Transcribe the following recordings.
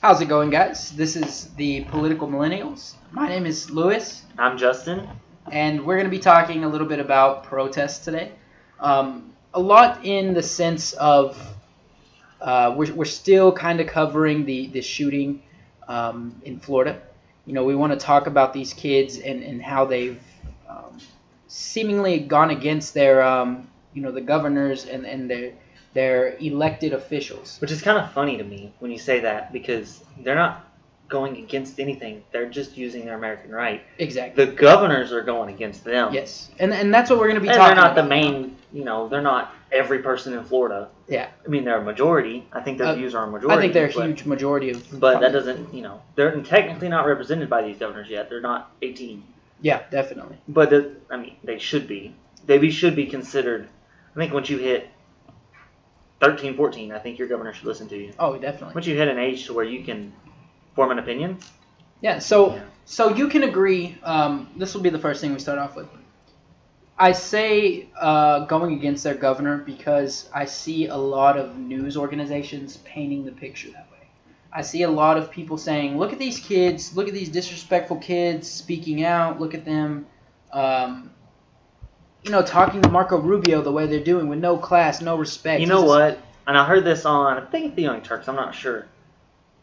How's it going, guys? This is the Political Millennials. My name is Lewis. I'm Justin. And we're going to be talking a little bit about protests today. A lot in the sense of we're still kind of covering the shooting in Florida. You know, we want to talk about these kids and how they've seemingly gone against their, the governors and their elected officials. Which is kind of funny to me when you say that, because they're not going against anything. They're just using their American right. Exactly. The governors are going against them. Yes. And that's what we're going to be talking about. And they're not the main, they're not every person in Florida. Yeah. I mean, they're a majority. I think their views are a majority. I think they're a huge majority of... But that doesn't, they're technically not represented by these governors yet. They're not 18. Yeah, definitely. But, they should be. They should be considered. I think once you hit 13, 14, I think your governor should listen to you. Oh, definitely. Once you hit an age to where you can form an opinion. Yeah, so you can agree. This will be the first thing we start off with. I say going against their governor because I see a lot of news organizations painting the picture that way. I see a lot of people saying, look at these kids, look at these disrespectful kids speaking out, look at them, talking to Marco Rubio the way they're doing with no class, no respect. You know what? And I heard this on, I think the Young Turks, I'm not sure.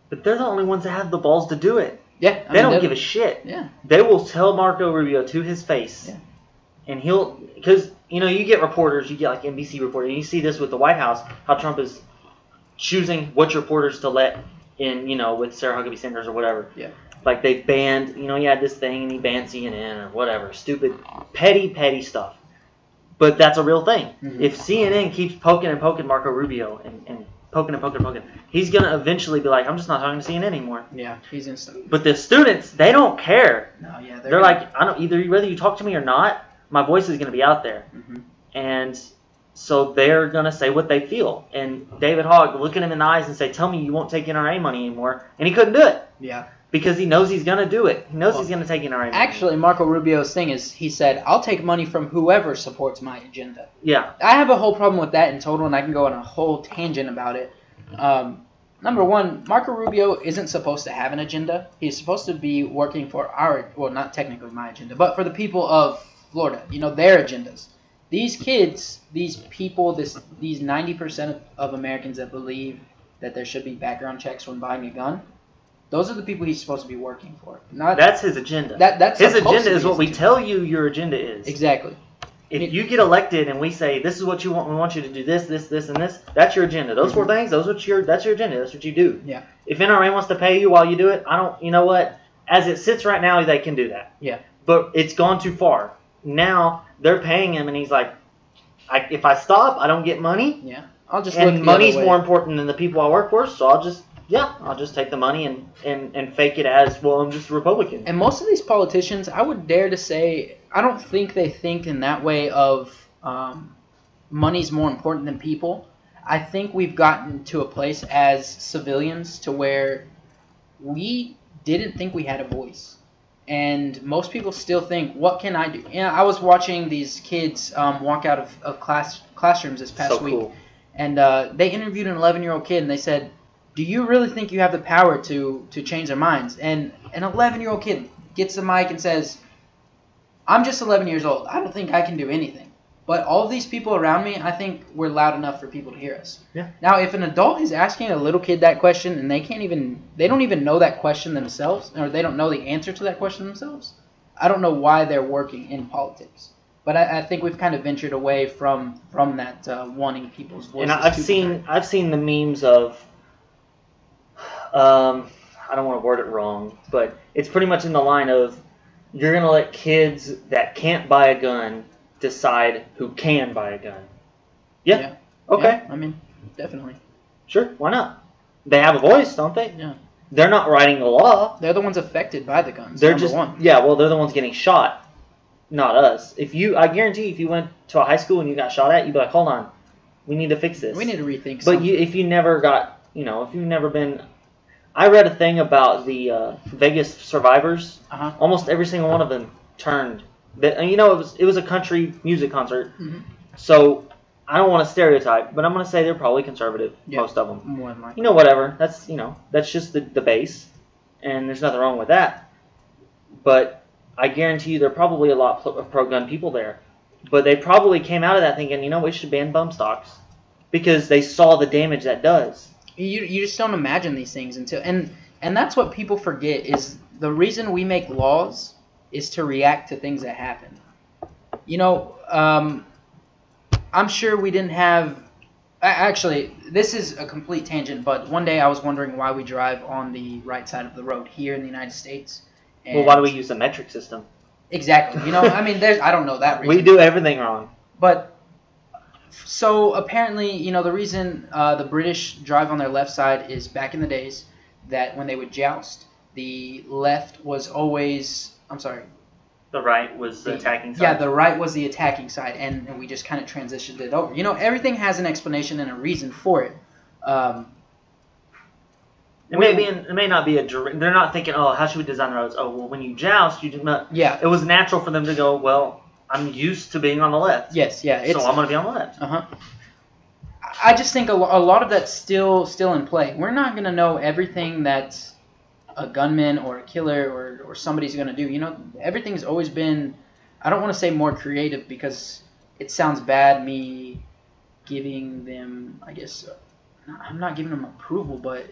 But they're the only ones that have the balls to do it. Yeah. They don't give a shit. Yeah. They will tell Marco Rubio to his face. Yeah. And because, you get reporters, you get like NBC reporters, and you see this with the White House, how Trump is choosing which reporters to let in, with Sarah Huckabee Sanders or whatever. Yeah. Like they've banned, he had this thing and he banned CNN or whatever. Stupid, petty stuff. But that's a real thing. Mm-hmm. If CNN keeps poking Marco Rubio and poking, he's going to eventually be like, I'm just not talking to CNN anymore. Yeah, he's going to stop. But the students, they don't care. No, yeah. They're like, whether you talk to me or not, my voice is going to be out there. Mm-hmm. And so they're going to say what they feel. And David Hogg look at him in the eyes and say, tell me you won't take NRA money anymore. And he couldn't do it. Yeah. Because he knows he's going to do it. He knows he's going to take NRA money. Actually, Marco Rubio's thing is, he said, I'll take money from whoever supports my agenda. Yeah. I have a whole problem with that in total, and I can go on a whole tangent about it. Number one, Marco Rubio isn't supposed to have an agenda. He's supposed to be working for not technically my agenda, but for the people of Florida, their agendas. These kids, these people, these 90% of Americans that believe that there should be background checks when buying a gun, those are the people he's supposed to be working for. That's his agenda. That's his agenda is what we tell you your agenda is. Exactly. If you get elected and we say, this is what you want, we want you to do this, and this, that's your agenda. Those four things, that's your agenda. That's what you do. Yeah. If NRA wants to pay you while you do it, you know what? As it sits right now, they can do that. Yeah. But it's gone too far. Now they're paying him, and he's like, if I stop, I don't get money. Yeah. I'll just and money's more important than the people I work for, so I'll just take the money and fake it as, well, I'm just a Republican. And most of these politicians, I would dare to say, I don't think they think in that way of money's more important than people. I think we've gotten to a place as civilians to where we didn't think we had a voice. And most people still think, what can I do? I was watching these kids walk out of classrooms this past week. Cool. And they interviewed an 11-year-old kid, and they said, do you really think you have the power to change their minds? And an 11-year-old kid gets the mic and says, I'm just 11 years old. I don't think I can do anything. But all of these people around me, I think we're loud enough for people to hear us. Yeah. Now, if an adult is asking a little kid that question and they don't even know that question themselves, or they don't know the answer to that question themselves, I don't know why they're working in politics. But I think we've kind of ventured away from that wanting people's voices. And I've seen the memes of, I don't want to word it wrong, but it's pretty much in the line of, you're going to let kids that can't buy a gun decide who can buy a gun. Yeah. Okay. Yeah, I mean, definitely. Sure, why not? They have a voice, don't they? Yeah. They're not writing the law. They're the ones affected by the guns. They're they're the ones getting shot, not us. I guarantee if you went to a high school and you got shot at, you'd be like, hold on, we need to fix this. We need to rethink But something. if you never got, if you've never been... I read a thing about the Vegas survivors. Uh-huh. Almost every single one of them turned. It was a country music concert. Mm-hmm. So I don't want to stereotype, but I'm going to say they're probably conservative, most of them. More than likely. You know, whatever. That's just the base, and there's nothing wrong with that. But I guarantee you there are probably a lot of pro-gun people there. But they probably came out of that thinking, we should ban bump stocks because they saw the damage that does. You just don't imagine these things until and that's what people forget is the reason we make laws is to react to things that happen. I'm sure we didn't have. Actually, this is a complete tangent, but one day I was wondering why we drive on the right side of the road here in the United States. Well, why do we use the metric system? Exactly. I mean, I don't know that reason. We do everything wrong. But so apparently, the reason the British drive on their left side is back in the days that when they would joust, the left was always. I'm sorry. The right was the attacking side. Yeah, the right was the attacking side, and we just kind of transitioned it over. Everything has an explanation and a reason for it. It may not be they're not thinking, oh, how should we design the roads? Oh, well, when you joust, you do not. Yeah. It was natural for them to go, well, I'm used to being on the left. Yes, yeah. So I'm going to be on the left. Uh-huh. I just think a lot of that's still in play. We're not going to know everything that a gunman or a killer or somebody's going to do. Everything's always been, I don't want to say more creative because it sounds bad me giving them, I guess, I'm not giving them approval, but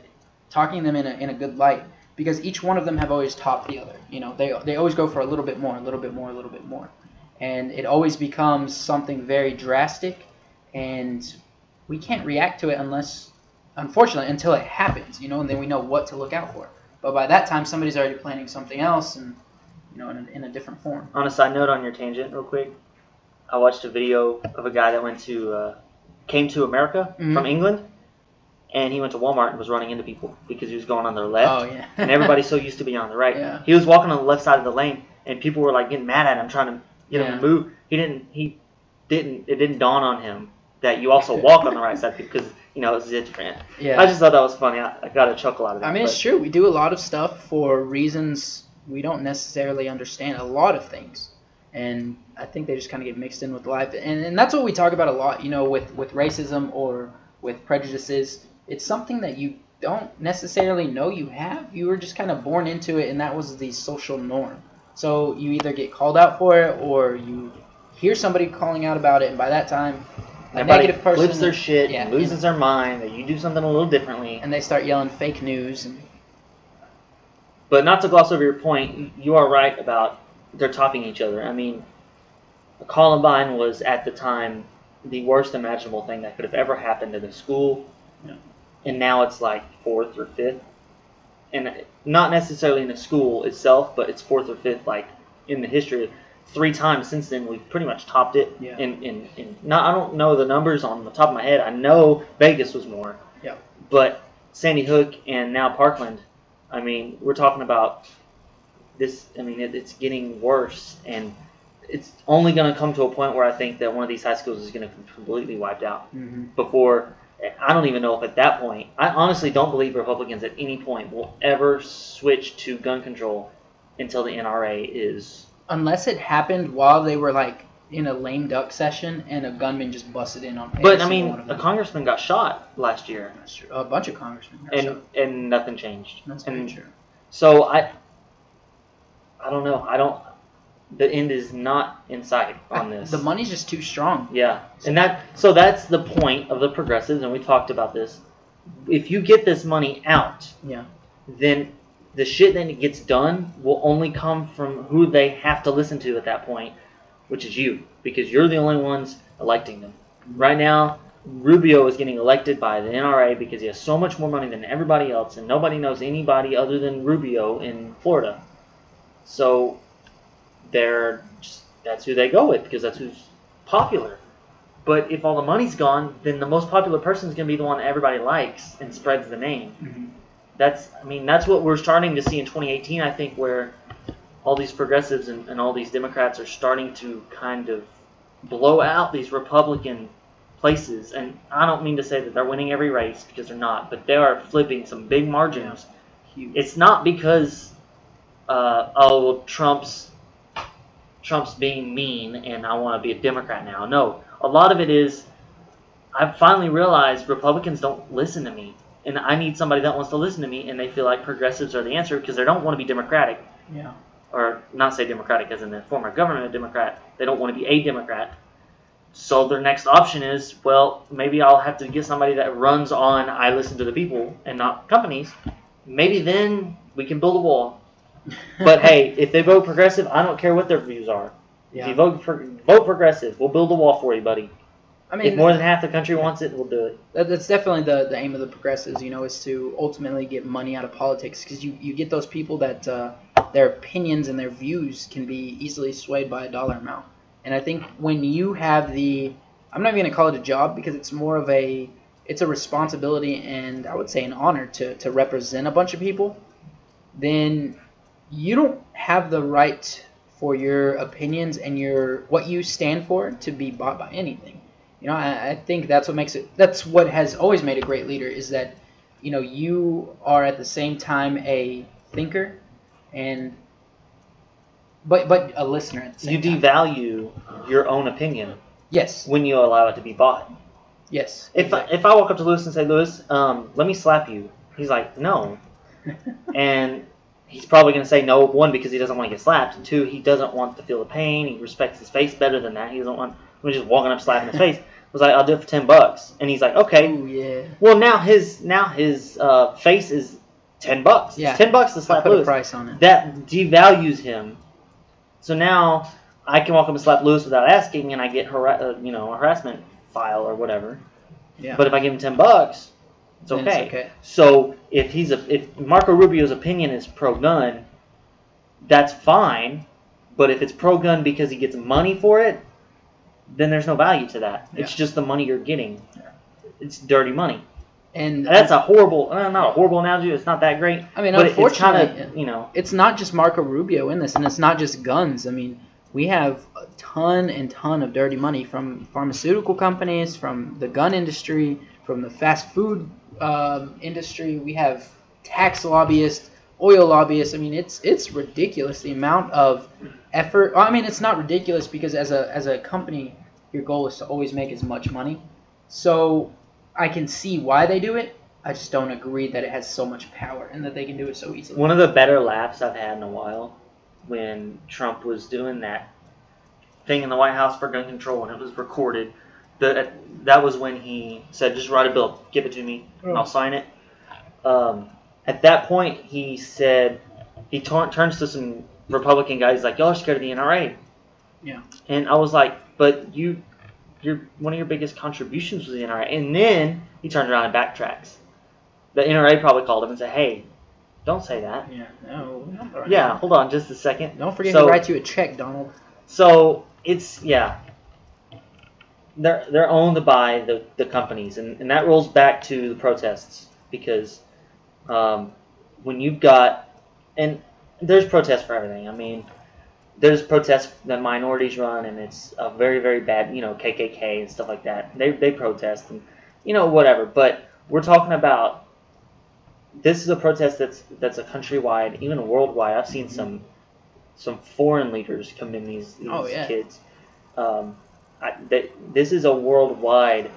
talking them in a good light because each one of them have always topped the other. They always go for a little bit more, a little bit more, a little bit more. And it always becomes something very drastic and we can't react to it unfortunately, until it happens, and then we know what to look out for. But by that time, somebody's already planning something else, and in a different form. On a side note, on your tangent, real quick, I watched a video of a guy that came to America from England, and he went to Walmart and was running into people because he was going on their left. Oh yeah. And everybody's so used to being on the right. Yeah. He was walking on the left side of the lane, and people were like getting mad at him, trying to get him to move. It didn't dawn on him that you also walk on the right side because it's different. Yeah. I just thought that was funny. I got a chuckle out of that. I mean, it's true. We do a lot of stuff for reasons we don't necessarily understand. A lot of things, and I think they just kind of get mixed in with life. And that's what we talk about a lot. With racism or with prejudices, it's something that you don't necessarily know you have. You were just kind of born into it, and that was the social norm. So you either get called out for it, or you hear somebody calling out about it, and by that time, everybody negative person flips their shit and loses their mind that you do something a little differently. And they start yelling fake news. But not to gloss over your point, you are right about they're topping each other. I mean, Columbine was at the time the worst imaginable thing that could have ever happened in a school. Yeah. And now it's like 4th or 5th. And not necessarily in the school itself, but it's 4th or 5th like in the history. 3 times since then, we've pretty much topped it. Yeah. I don't know the numbers on the top of my head. I know Vegas was more. Yeah. But Sandy Hook and now Parkland, I mean, we're talking about this. I mean, it's getting worse, and it's only going to come to a point where I think that one of these high schools is going to be completely wiped out before. I don't even know if at that point. I honestly don't believe Republicans at any point will ever switch to gun control until the NRA is. Unless it happened while they were like in a lame duck session and a gunman just busted in on. But I mean, a congressman got shot last year. That's true. A bunch of congressmen got shot. And nothing changed. That's very true. So I don't know. The end is not in sight on this. The money's just too strong. Yeah, and that's the point of the progressives, and we talked about this. If you get this money out, then the shit that gets done will only come from who they have to listen to at that point, which is you, because you're the only ones electing them. Right now, Rubio is getting elected by the NRA because he has so much more money than everybody else, and nobody knows anybody other than Rubio in Florida. So that's who they go with because that's who's popular. But if all the money's gone, then the most popular person is going to be the one that everybody likes and spreads the name. That's what we're starting to see in 2018, I think, where all these progressives and all these Democrats are starting to kind of blow out these Republican places. And I don't mean to say that they're winning every race because they're not, but they are flipping some big margins. Huge. It's not because, Trump's being mean and I want to be a Democrat now. No, a lot of it is I finally realized Republicans don't listen to me. And I need somebody that wants to listen to me, and they feel like progressives are the answer because they don't want to be Democratic. Yeah. Or not say Democratic as in the former government Democrat. They don't want to be a Democrat. So their next option is, well, maybe I'll have to get somebody that runs on I listen to the people and not companies. Maybe then we can build a wall. But hey, if they vote progressive, I don't care what their views are. Yeah. If you vote progressive, we'll build a wall for you, buddy. I mean, if more than half the country wants it, we'll do it. That's definitely the aim of the progressives, is to ultimately get money out of politics, because you get those people that their opinions and their views can be easily swayed by a dollar amount. And I think when you have I'm not even going to call it a job, because it's more of it's a responsibility and I would say an honor to represent a bunch of people, then you don't have the right for your opinions and what you stand for to be bought by anything. I think that's what has always made a great leader, is that, you are at the same time a thinker but a listener at the same time. You devalue your own opinion. Yes. When you allow it to be bought. Yes. If I walk up to Lewis and say, Lewis, let me slap you. He's like, no. And he's probably going to say no, one, because he doesn't want to get slapped, and two, he doesn't want to feel the pain. He respects his face better than that. He doesn't want me just walking up slapping his face. I was like, I'll do it for $10. And he's like, okay. Ooh, yeah. Well, now his face is $10. Yeah. It's $10 to slap put Lewis. a price on it. That devalues him. So now I can walk up and slap Lewis without asking, and I get a harassment file or whatever. Yeah. But if I give him $10, it's okay. It's okay. So if Marco Rubio's opinion is pro-gun, that's fine. But if it's pro-gun because he gets money for it, then there's no value to that. Yeah. It's just the money you're getting. Yeah. It's dirty money. And that's not a horrible analogy. It's not that great. I mean, but unfortunately, it's kind of, it's not just Marco Rubio in this, and it's not just guns. I mean, we have a ton of dirty money from pharmaceutical companies, from the gun industry, from the fast food industry. We have tax lobbyists, oil lobbyists. I mean, it's ridiculous the amount of effort. Well, I mean, it's not ridiculous because as a company, your goal is to always make as much money. So I can see why they do it. I just don't agree that it has so much power and that they can do it so easily. One of the better laughs I've had in a while, when Trump was doing that thing in the White House for gun control and it was recorded, that was when he said, just write a bill, give it to me, and I'll sign it. At that point, he said, he turns to some Republican guys like, y'all are scared of the NRA. Yeah. And I was like, but one of your biggest contributions was the NRA. And then he turns around and backtracks. The NRA probably called him and said, hey, don't say that. Yeah, no. Yeah, hold on just a second. Don't forget to write you a check, Donald. So it's, yeah. They're owned by the companies. And that rolls back to the protests. Because when you've got, and there's protests for everything. I mean, there's protests that minorities run, and it's a very, very bad, KKK and stuff like that. They protest and, whatever. But we're talking about, this is a protest that's a countrywide, even a worldwide. I've seen some foreign leaders come in these kids. This is a worldwide,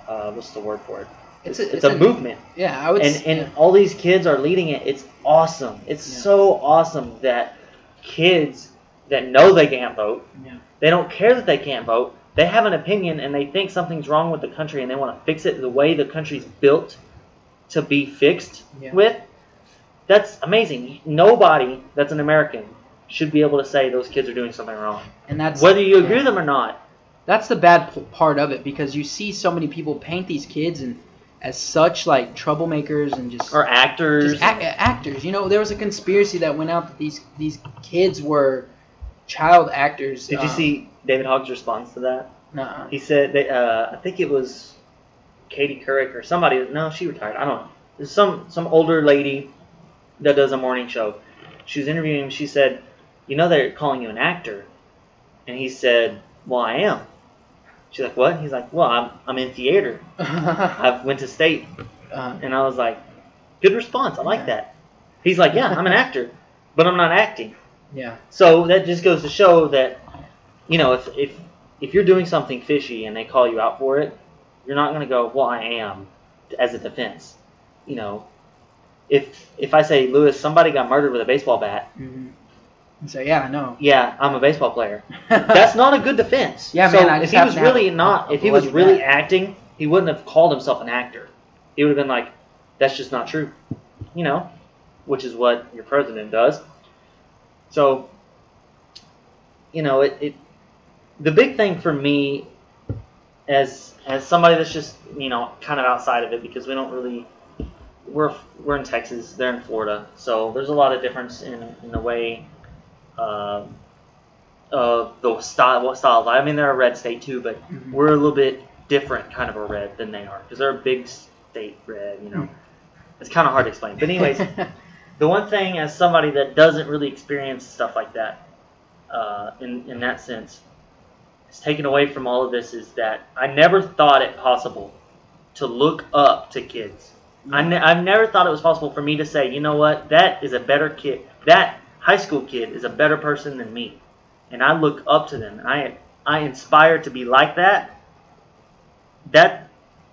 what's the word for it? It's a movement. Yeah, I would say. And all these kids are leading it. It's awesome. It's so awesome that kids that know they can't vote, they don't care that they can't vote, they have an opinion and they think something's wrong with the country and they want to fix it the way the country's built to be fixed with. That's amazing. Nobody that's an American should be able to say those kids are doing something wrong. And that's whether you agree with them or not. That's the bad part of it, because you see so many people paint these kids as such like troublemakers and or actors. Actors. There was a conspiracy that went out that these kids were child actors. Did you see David Hogg's response to that? No. He said I think it was Katie Couric or somebody. No, she retired. I don't know. There's some older lady that does a morning show. She was interviewing him. She said, they're calling you an actor. And he said, well, I am. She's like, what? He's like, well, I'm in theater. I went to state. And I was like, good response. I like that. He's like, yeah, I'm an actor, but I'm not acting. Yeah. So that just goes to show that, if if you're doing something fishy and they call you out for it, you're not going to go, well, I am, as a defense. You know, if I say, Lewis, somebody got murdered with a baseball bat. Mm-hmm. So yeah, I know. Yeah, I'm a baseball player. That's not a good defense. Yeah, so man. If he was really acting, he wouldn't have called himself an actor. He would have been like, that's just not true. You know, which is what your president does. So, you know, the big thing for me, as somebody that's just, you know, kind of outside of it, because we don't really, we're in Texas, they're in Florida, so there's a lot of difference in the way. The style. I mean, they're a red state too, but we're a little bit different kind of a red than they are because they're a big state red. You know, it's kind of hard to explain. But anyways, the one thing as somebody that doesn't really experience stuff like that, in that sense, is taken away from all of this is that I never thought it possible to look up to kids. I've never thought it was possible for me to say, you know what, that is a better kid. That high school kid is a better person than me, and I look up to them, and I inspire to be like that. That,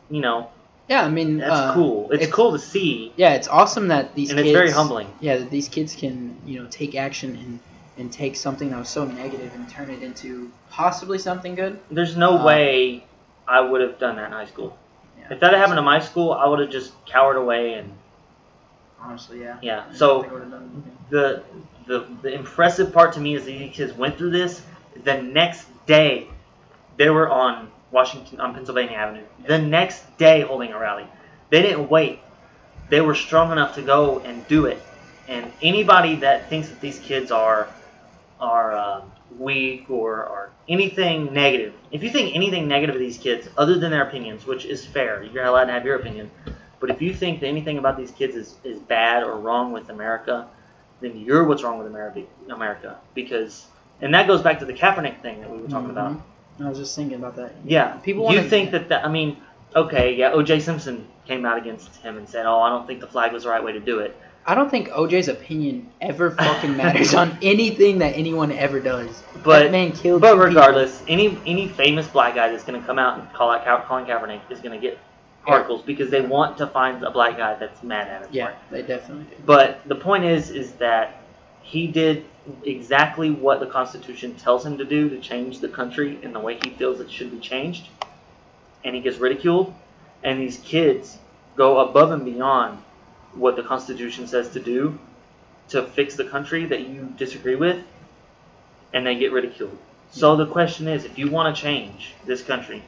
you know, yeah, I mean, that's cool. It's cool to see. Yeah, it's awesome that these and kids, it's very humbling. Yeah, that these kids can, you know, take action and take something that was so negative and turn it into possibly something good. There's no way I would have done that in high school. Yeah, if that had happened in my school, I would have just cowered away and. Honestly, yeah. Yeah. So the impressive part to me is these kids went through this. The next day, they were on Pennsylvania Avenue. The next day, holding a rally. They didn't wait. They were strong enough to go and do it. And anybody that thinks that these kids are weak or are anything negative, if you think anything negative of these kids, other than their opinions, which is fair, you're allowed to have your opinion. But if you think that anything about these kids is bad or wrong with America, then you're what's wrong with America. Because, and that goes back to the Kaepernick thing that we were talking about. I was just thinking about that. Yeah. People you think that, I mean, okay, yeah, O.J. Simpson came out against him and said, oh, I don't think the flag was the right way to do it. I don't think OJ's opinion ever fucking matters on anything that anyone ever does. But that man killed But regardless, any famous black guy that's going to come out and calling Kaepernick is going to get articles because they want to find a black guy that's mad at him. Yeah, they definitely do. But the point is that he did exactly what the Constitution tells him to do to change the country in the way he feels it should be changed, and he gets ridiculed. And these kids go above and beyond what the Constitution says to do to fix the country that you disagree with, and they get ridiculed. So the question is, if you want to change this country,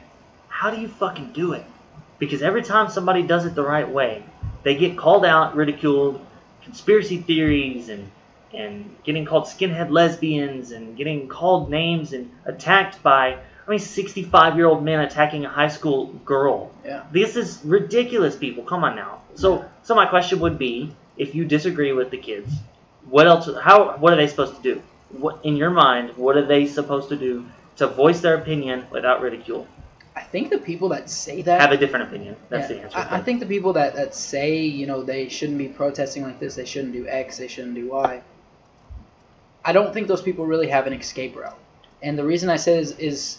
how do you fucking do it? Because every time somebody does it the right way, they get called out, ridiculed, conspiracy theories, and getting called skinhead lesbians, and getting called names and attacked by, 65-year-old men attacking a high school girl. Yeah. This is ridiculous, people. Come on now. So my question would be, if you disagree with the kids, what else? What are they supposed to do? What, in your mind, what are they supposed to do to voice their opinion without ridicule? I think the people that say that have a different opinion. That's the answer. I think the people that say, they shouldn't be protesting like this, they shouldn't do X, they shouldn't do Y. I don't think those people really have an escape route. And the reason I say this is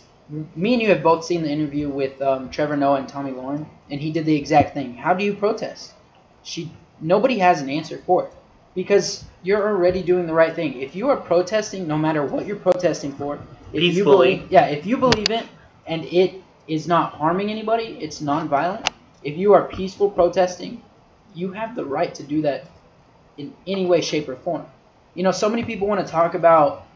me and you have both seen the interview with Trevor Noah and Tommy Lauren, and he did the exact thing. How do you protest? Nobody has an answer for it because you're already doing the right thing. If you are protesting, no matter what you're protesting for, if you believe it and it is not harming anybody, it's non-violent. If you are peaceful protesting, you have the right to do that in any way, shape, or form. So many people want to talk about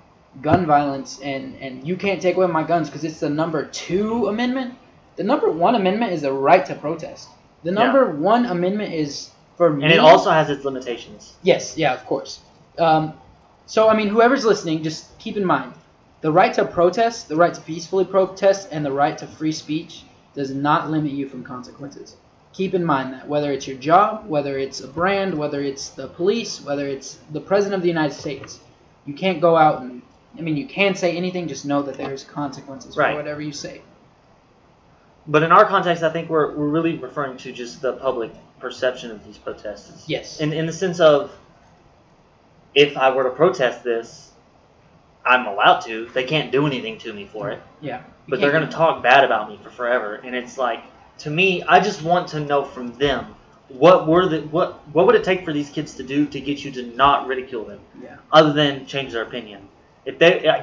gun violence and you can't take away my guns because it's the number 2 amendment. The number 1 amendment is the right to protest. The number 1 amendment is for me. And it also has its limitations. Yes, yeah, of course. So, whoever's listening, just keep in mind, the right to protest, the right to peacefully protest, and the right to free speech does not limit you from consequences. Keep in mind that whether it's your job, whether it's a brand, whether it's the police, whether it's the President of the United States, you can't go out and you can say anything, just know that there's consequences for whatever you say. But in our context, I think we're really referring to just the public perception of these protests. Yes. In the sense of, if I were to protest this, I'm allowed to. They can't do anything to me for it. Yeah. But they're going to talk bad about me for forever. And it's like, to me, I just want to know from them, what would it take for these kids to do to get you to not ridicule them? Yeah. Other than change their opinion. I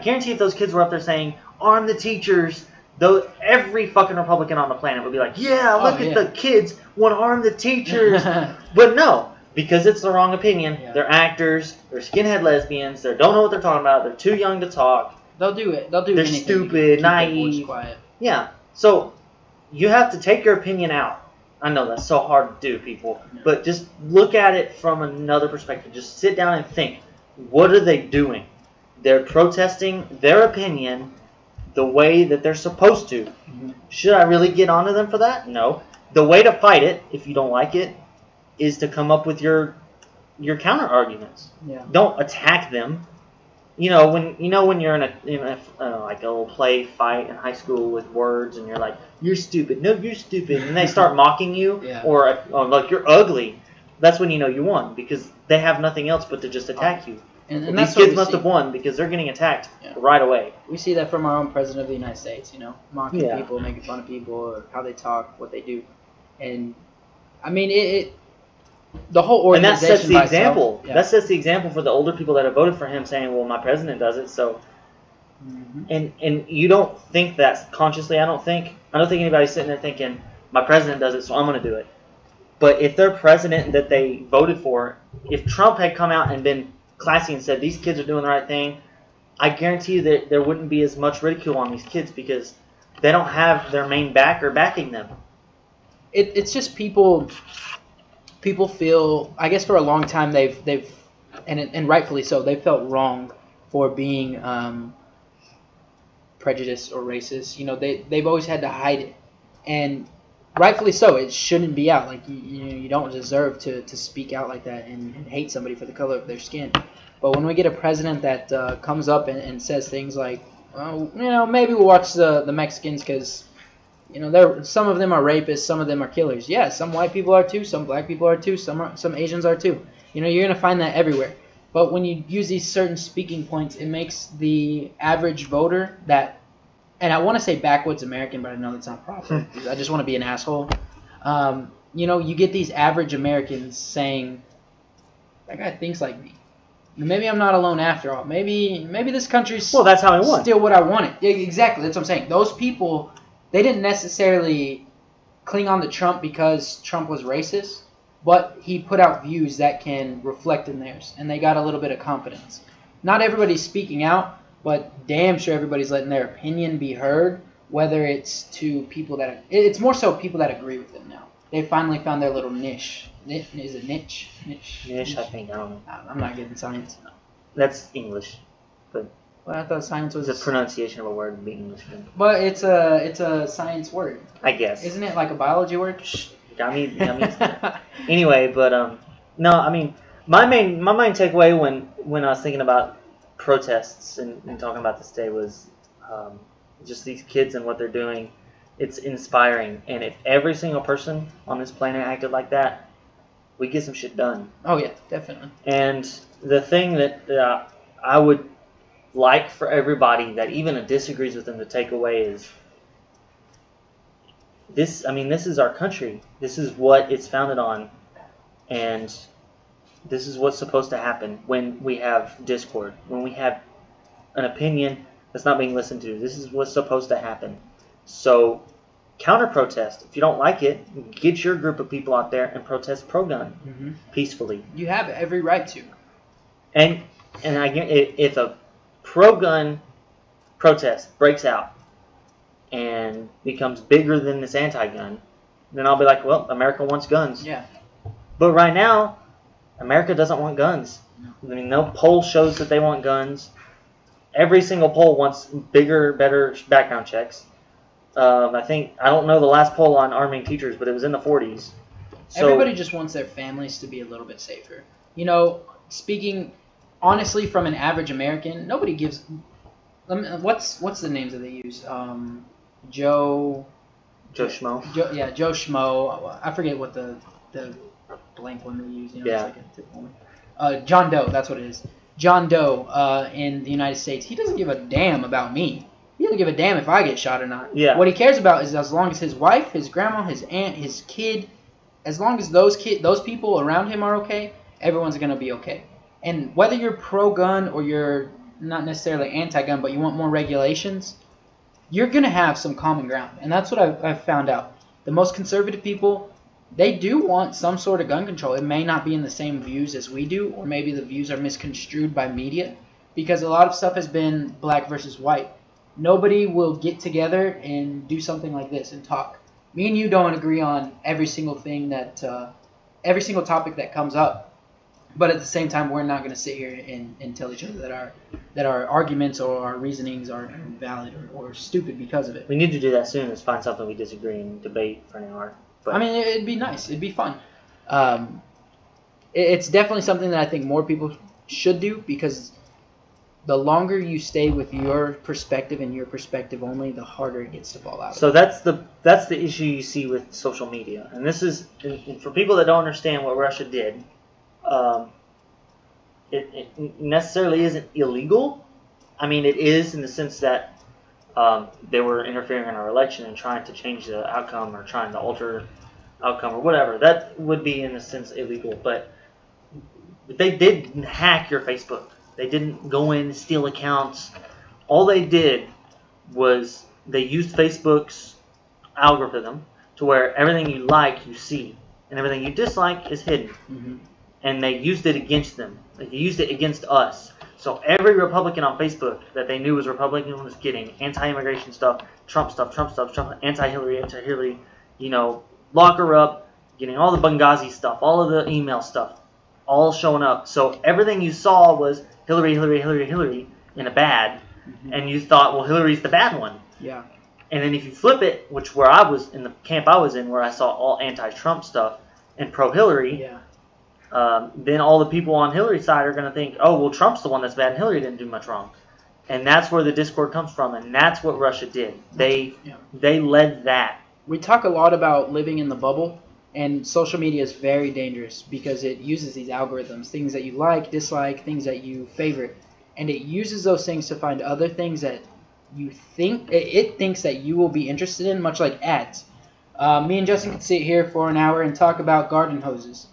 guarantee if those kids were up there saying, arm the teachers, though every fucking Republican on the planet would be like, yeah, look at the kids want to arm the teachers. But no, because it's the wrong opinion. Yeah. They're actors, they're skinhead lesbians, they don't know what they're talking about, they're too young to talk. They'll do it. They're anything stupid, naive. Quiet. Yeah. So you have to take your opinion out. I know that's so hard to do, people. Yeah. But just look at it from another perspective. Just sit down and think. What are they doing? They're protesting their opinion the way that they're supposed to. Mm-hmm. Should I really get onto them for that? No. The way to fight it, if you don't like it, is to come up with your counter arguments. Yeah. Don't attack them. When you're in a like a little play fight in high school with words, and you're like, you're stupid. No, you're stupid. And they start mocking you, or like, you're ugly. That's when you know you won, because they have nothing else but to just attack you. And these kids must have won because they're getting attacked right away. We see that from our own president of the United States, mocking people, making fun of people, or how they talk, what they do. And, I mean, the whole organization. And that sets the example. Yeah. That sets the example for the older people that have voted for him, saying, well, my president does it, so. Mm-hmm. And you don't think that consciously. I don't think anybody's sitting there thinking, my president does it, so I'm going to do it. But if their president that they voted for, if Trump had come out and been classy and said these kids are doing the right thing, I guarantee you that there wouldn't be as much ridicule on these kids, because they don't have their main backer backing them. It's just people feel, I guess for a long time they've and rightfully so, they felt wrong for being prejudiced or racist. They've always had to hide it, and rightfully so. It shouldn't be out. Like, you don't deserve to speak out like that and hate somebody for the color of their skin. But when we get a president that comes up and says things like, maybe we'll watch the Mexicans because, some of them are rapists, some of them are killers. Yeah, some white people are too, some black people are too, some Asians are too. You're going to find that everywhere. But when you use these certain speaking points, it makes the average voter that, and I want to say backwoods American, but I know that's not proper. I just want to be an asshole. You get these average Americans saying, that guy thinks like me. Maybe I'm not alone after all. Maybe this country's that's how I won. Still what I wanted. Yeah, exactly. That's what I'm saying. Those people, they didn't necessarily cling on to Trump because Trump was racist, but he put out views that can reflect in theirs, and they got a little bit of confidence. Not everybody's speaking out, but damn sure everybody's letting their opinion be heard, whether it's to people that... It's more so people that agree with them now. They finally found their little niche. Is it niche? Niche, I think. I don't know. I'm not good in science. That's English. But well, I thought science was... It's a pronunciation of a word in English. But it's a science word. I guess. Isn't it like a biology word? Got me. Anyway, but no, I mean, my main takeaway when I was thinking about protests and talking about this day was just these kids and what they're doing. It's inspiring, and if every single person on this planet acted like that, we get some shit done. Oh yeah, definitely. And the thing that I would like for everybody that even disagrees with them to take away is this. I mean, this is our country. This is what it's founded on, and this is what's supposed to happen when we have discord, when we have an opinion that's not being listened to. This is what's supposed to happen. So counter-protest. If you don't like it, get your group of people out there and protest pro-gun peacefully. You have every right to. And if a pro-gun protest breaks out and becomes bigger than this anti-gun, then I'll be like, well, America wants guns. Yeah. But right now, America doesn't want guns. No. I mean, no poll shows that they want guns. Every single poll wants bigger, better background checks. I don't know the last poll on arming teachers, but it was in the 40s. So, everybody just wants their families to be a little bit safer. Speaking honestly from an average American, nobody gives... What's the names that they use? Joe Schmo. Joe Schmo. I forget what the blank one they use. Yeah. It's like a typical one. John Doe, that's what it is. John Doe in the United States, he doesn't give a damn about me. He doesn't give a damn if I get shot or not. Yeah. What he cares about is as long as his wife, his grandma, his aunt, his kid, as long as those people around him are okay, everyone's going to be okay. And whether you're pro-gun or you're not necessarily anti-gun, but you want more regulations, you're going to have some common ground. And that's what I've found out. The most conservative people, they do want some sort of gun control. It may not be in the same views as we do, or maybe the views are misconstrued by media, because a lot of stuff has been black versus white. Nobody will get together and do something like this and talk. Me and you don't agree on every single thing that, every single topic that comes up. But at the same time, we're not going to sit here and tell each other that our arguments or our reasonings are invalid or stupid because of it. We need to do that soon, is find something we disagree and debate for an hour. But I mean, it'd be nice. It'd be fun. It's definitely something that I think more people should do, because the longer you stay with your perspective and your perspective only, the harder it gets to fall out. So that's the issue you see with social media. And this is, and for people that don't understand what Russia did, it necessarily isn't illegal. I mean, it is in the sense that they were interfering in our election and trying to change the outcome or trying to alter outcome or whatever. That would be, in a sense, illegal. But they didn't hack your Facebook. They didn't go in and steal accounts. All they did was they used Facebook's algorithm to where everything you like, you see, and everything you dislike is hidden. Mm-hmm. And they used it against them. They used it against us. So every Republican on Facebook that they knew was Republican was getting anti-immigration stuff, Trump stuff, anti-Hillary, lock her up, getting all the Benghazi stuff, all of the email stuff, all showing up. So everything you saw was Hillary in a bad, mm-hmm. and you thought, well, Hillary's the bad one. Yeah. And then if you flip it, which where I was in the camp I was in, where I saw all anti-Trump stuff and pro-Hillary, yeah. Then all the people on Hillary's side are going to think, oh, well, Trump's the one that's bad and Hillary didn't do much wrong. And that's where the discord comes from, and that's what Russia did. They led that. We talk a lot about living in the bubble, and social media is very dangerous because it uses these algorithms, things that you like, dislike, things that you favorite, and it uses those things to find other things that you think, it thinks that you will be interested in, much like ads. Me and Justin could sit here for an hour and talk about garden hoses.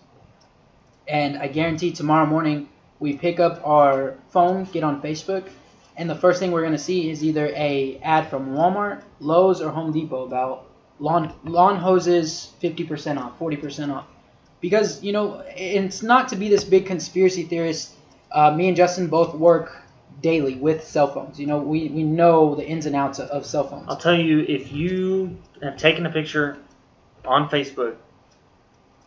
And I guarantee tomorrow morning we pick up our phone, get on Facebook, and the first thing we're going to see is either a ad from Walmart, Lowe's, or Home Depot about lawn hoses 50% off, 40% off. Because, it's not to be this big conspiracy theorist. Me and Justin both work daily with cell phones. We know the ins and outs of cell phones. I'll tell you, if you have taken a picture on Facebook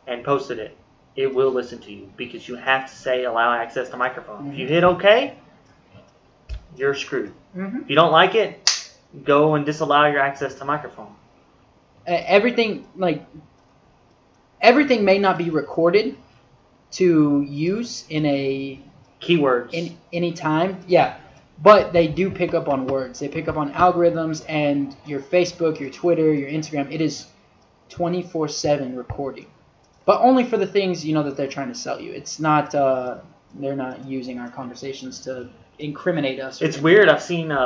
and posted it, it will listen to you, because you have to say allow access to microphone. Mm-hmm. If you hit OK, you're screwed. Mm-hmm. If you don't like it, go and disallow your access to microphone. Everything may not be recorded to use in a keywords in any time. Yeah, but they do pick up on words. They pick up on algorithms, and your Facebook, your Twitter, your Instagram. It is 24/7 recording. But only for the things, that they're trying to sell you. It's not, they're not using our conversations to incriminate us. It's weird. I've seen,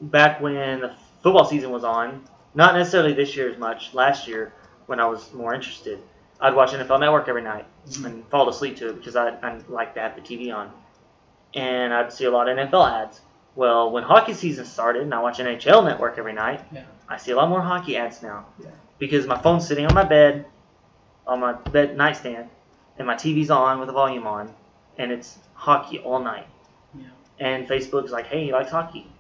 back when the football season was on, not necessarily this year as much, last year when I was more interested, I'd watch NFL Network every night and fall asleep to it because I like to have the TV on. And I'd see a lot of NFL ads. Well, when hockey season started and I watch NHL Network every night, I see a lot more hockey ads now. Yeah. Because my phone's sitting on my bed nightstand, and my TV's on with the volume on, and it's hockey all night. Yeah. And Facebook's like, hey, he likes hockey.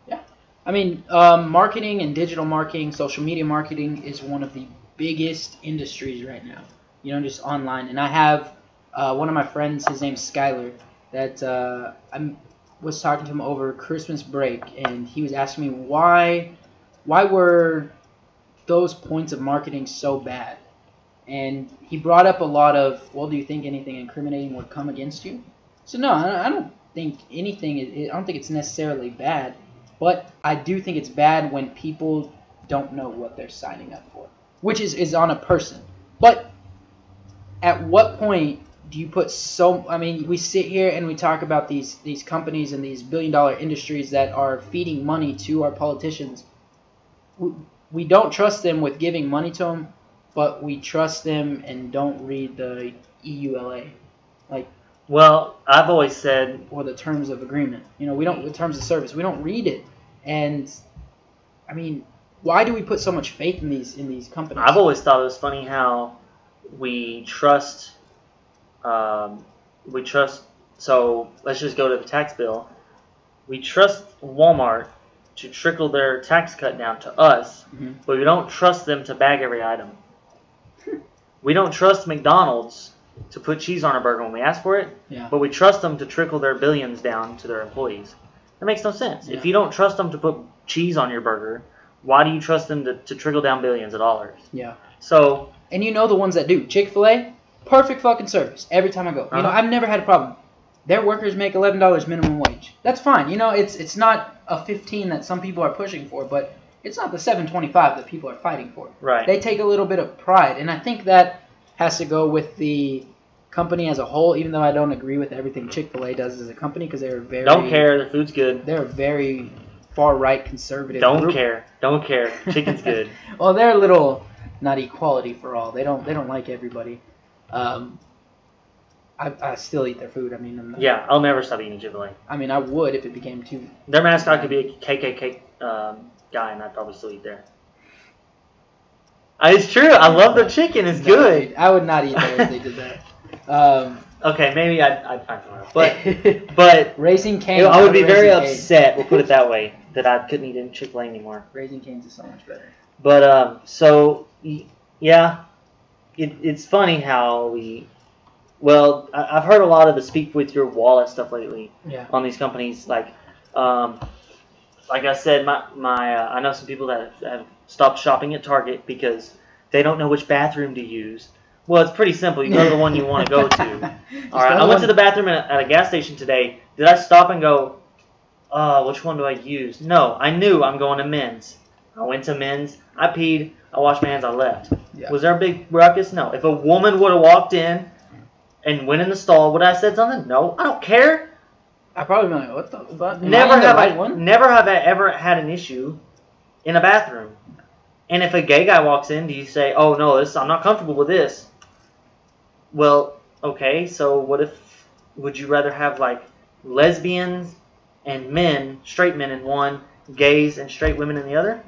Yeah. I mean, marketing and digital marketing, social media marketing is one of the biggest industries right now, just online. And I have one of my friends, his name's Skyler, that I was talking to him over Christmas break, and he was asking me why were those points of marketing so bad? And he brought up a lot of, well, do you think anything incriminating would come against you? So no, I don't think anything. I don't think it's necessarily bad, but I do think it's bad when people don't know what they're signing up for, which is on a person. But at what point do you put so? I mean, we sit here and we talk about these companies and these billion-dollar industries that are feeding money to our politicians. We don't trust them with giving money to them, but we trust them and don't read the EULA, like. Well, I've always said, or the terms of agreement. You know, we don't, the terms of service. We don't read it, and I mean, why do we put so much faith in these companies? I've always thought it was funny how we trust. So let's just go to the tax bill. We trust Walmart to trickle their tax cut down to us, but we don't trust them to bag every item. We don't trust McDonald's to put cheese on a burger when we ask for it, but we trust them to trickle their billions down to their employees. That makes no sense. If you don't trust them to put cheese on your burger, why do you trust them to trickle down billions of dollars? Yeah. So. And you know the ones that do. Chick-fil-A, perfect fucking service every time I go. You know, I've never had a problem. Their workers make $11 minimum wage. That's fine. You know, it's not a 15 that some people are pushing for, but it's not the 7.25 that people are fighting for. Right. They take a little bit of pride, and I think that has to go with the company as a whole, even though I don't agree with everything Chick-fil-A does as a company, because they're very... Don't care. The food's good. They're a very far-right conservative Don't group. care. Don't care. Chicken's good. Well, they're a little... not equality for all. They don't like everybody. I still eat their food. I mean, yeah, I'll never stop eating Chick-fil-A. I mean, I would if it became too. Their mascot could be a KKK guy, and I'd probably still eat there. It's true. I love their chicken. It's good. I would not eat there if they did that. Okay, maybe I'd find somewhere else. But Raising Cane's. I would be very upset. We'll put it that way, that I couldn't eat Chick-fil-A anymore. Raising Cane's is so much better. But so yeah, it's funny how we. Well, I've heard a lot of the speak with your wallet stuff lately on these companies. Like I said, I know some people that have stopped shopping at Target because they don't know which bathroom to use. Well, it's pretty simple. You go to the one you want to go to. All right, I went to the bathroom at a gas station today. Did I stop and go, which one do I use? No, I knew I'm going to men's. I went to men's. I peed. I washed my hands. I left. Yeah. Was there a big ruckus? No. If a woman would have walked in and went in the stall, would I have said something? No. I don't care. I probably been like, what the fuck? Never have I ever had an issue in a bathroom. And if a gay guy walks in, do you say, oh, no, I'm not comfortable with this? Well, okay, so would you rather have, like, lesbians and men, straight men in one, gays and straight women in the other?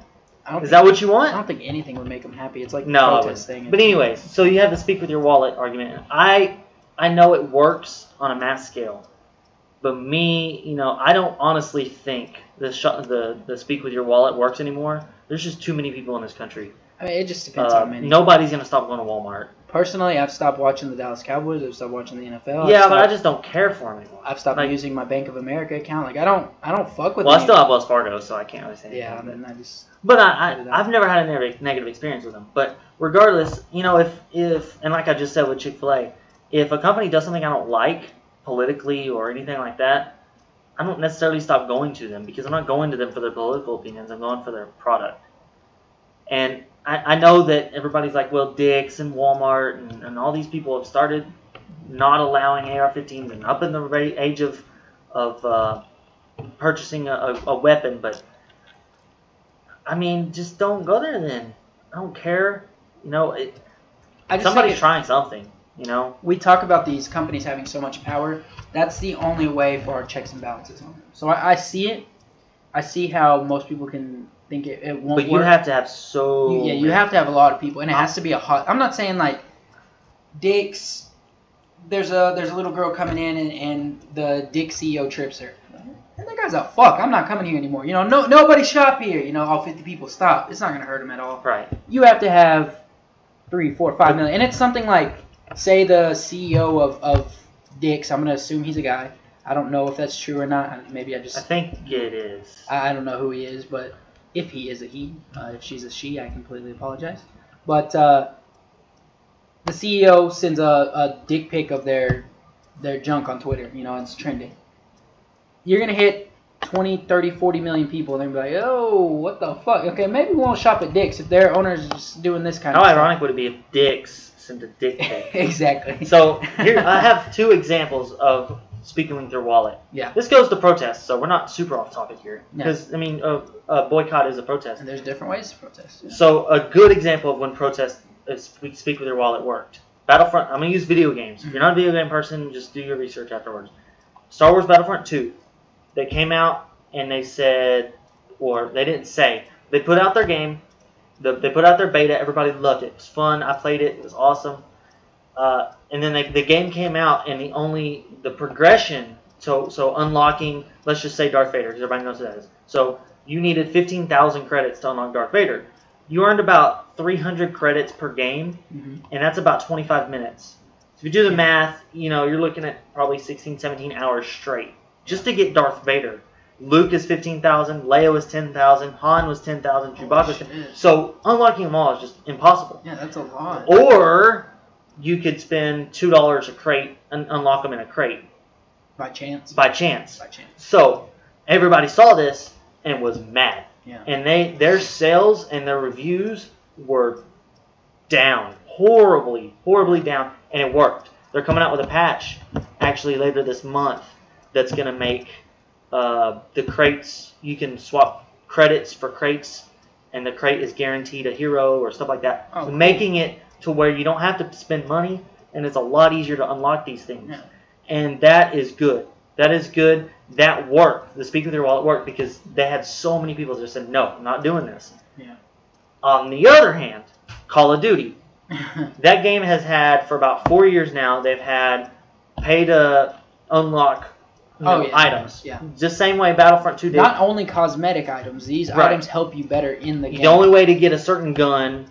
Is that what you want? I don't think anything would make them happy. It's like a protest thing. But anyways, so you have the speak with your wallet argument. I know it works on a mass scale. But me, I don't honestly think the speak with your wallet works anymore. There's just too many people in this country. I mean, it just depends how many. Nobody's going to stop going to Walmart. Personally, I've stopped watching the Dallas Cowboys. I've stopped watching the NFL. Yeah, but I just don't care for them anymore. I've stopped using my Bank of America account. Like, I don't fuck with them. Well, I still have Wells Fargo, so I can't really say anything. Yeah, then I just... But I've never had a negative experience with them. But regardless, if and like I just said with Chick-fil-A, if a company does something I don't like politically or anything like that, I don't necessarily stop going to them because I'm not going to them for their political opinions. I'm going for their product. And I know that everybody's like, well, Dick's and Walmart and all these people have started not allowing AR-15s and up in the age of purchasing a weapon. But, I mean, just don't go there then. I don't care. Somebody's trying something. We talk about these companies having so much power. That's the only way for our checks and balances on them. So I see it. I see how most people can think it won't work. But you have to have you have to have a lot of people, and it has to be a hot. I'm not saying like Dick's. There's a little girl coming in, and the Dick CEO trips her. And that guy's a fuck. I'm not coming here anymore. Nobody shop here. All 50 people stop. It's not gonna hurt him at all. Right. You have to have 3, 4, 5 million, and it's something like, say the CEO of Dick's. I'm gonna assume he's a guy. I don't know if that's true or not. Maybe I think it is. I don't know who he is, but if he is a he, if she's a she, I completely apologize. But the CEO sends a dick pic of their junk on Twitter. It's trending. You're gonna hit 20, 30, 40 million people, and they'd be like, oh, what the fuck? Okay, maybe we won't shop at Dick's if their owner's just doing this kind of How stuff. ironic would it be if Dick's sent a dick pic? Exactly. So here I have 2 examples of speaking with your wallet. Yeah. This goes to protests, so we're not super off topic here. Yeah. Because, I mean, a boycott is a protest. And there's different ways to protest. Yeah. So a good example of when protest speak with your wallet worked. Battlefront, I'm going to use video games. If you're not a video game person, just do your research afterwards. Star Wars Battlefront 2. They came out and they said, or they didn't say, they put out their game. They put out their beta. Everybody loved it. It was fun. I played it. It was awesome. And then the game came out, and the progression, so unlocking, let's just say Darth Vader, because everybody knows who that is. So you needed 15,000 credits to unlock Darth Vader. You earned about 300 credits per game, and that's about 25 minutes. So if you do the math, you're looking at probably 16, 17 hours straight just to get Darth Vader. Luke is 15,000, Leia was 10,000, Han was 10,000, Chewbacca was 10,000. So unlocking them all is just impossible. Yeah, that's a lot. Or you could spend $2 a crate and unlock them in a crate. By chance. By chance. So everybody saw this and was mad. Yeah. And their sales and their reviews were down. Horribly down. And it worked. They're coming out with a patch actually later this month that's going to make the crates, you can swap credits for crates, and the crate is guaranteed a hero or stuff like that. Oh, so making it to where you don't have to spend money, and it's a lot easier to unlock these things. Yeah. And that is good. That is good. That worked. The Speak With Your Wallet worked because they had so many people that said, no, I'm not doing this. Yeah. On the other hand, Call of Duty. That game has had, for about 4 years now, they've had pay to unlock items. Yeah. Just same way Battlefront 2 did. Not only cosmetic items. These items help you better in the game. The only way to get a certain gun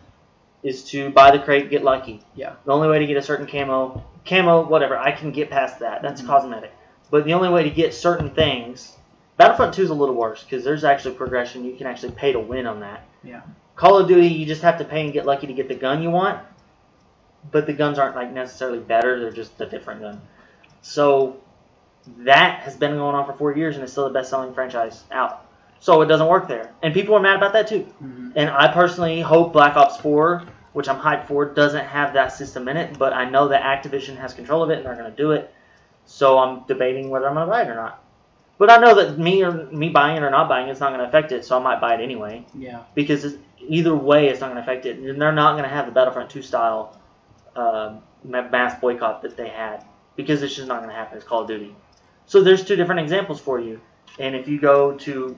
is to buy the crate, get lucky. Yeah. The only way to get a certain camo, whatever, I can get past that. That's cosmetic. But the only way to get certain things, Battlefront 2 is a little worse because there's actually progression. You can actually pay to win on that. Yeah. Call of Duty, you just have to pay and get lucky to get the gun you want. But the guns aren't like necessarily better. They're just a different gun. So that has been going on for 4 years and it's still the best-selling franchise out. So it doesn't work there. And people are mad about that too. And I personally hope Black Ops 4, which I'm hyped for, doesn't have that system in it. But I know that Activision has control of it and they're going to do it. So I'm debating whether I'm going to buy it or not. But I know that me buying it or not buying it is not going to affect it, so I might buy it anyway. Yeah. Because either way, it's not going to affect it. And they're not going to have the Battlefront 2 style mass boycott that they had. Because it's just not going to happen. It's Call of Duty. So there's 2 different examples for you. And if you go to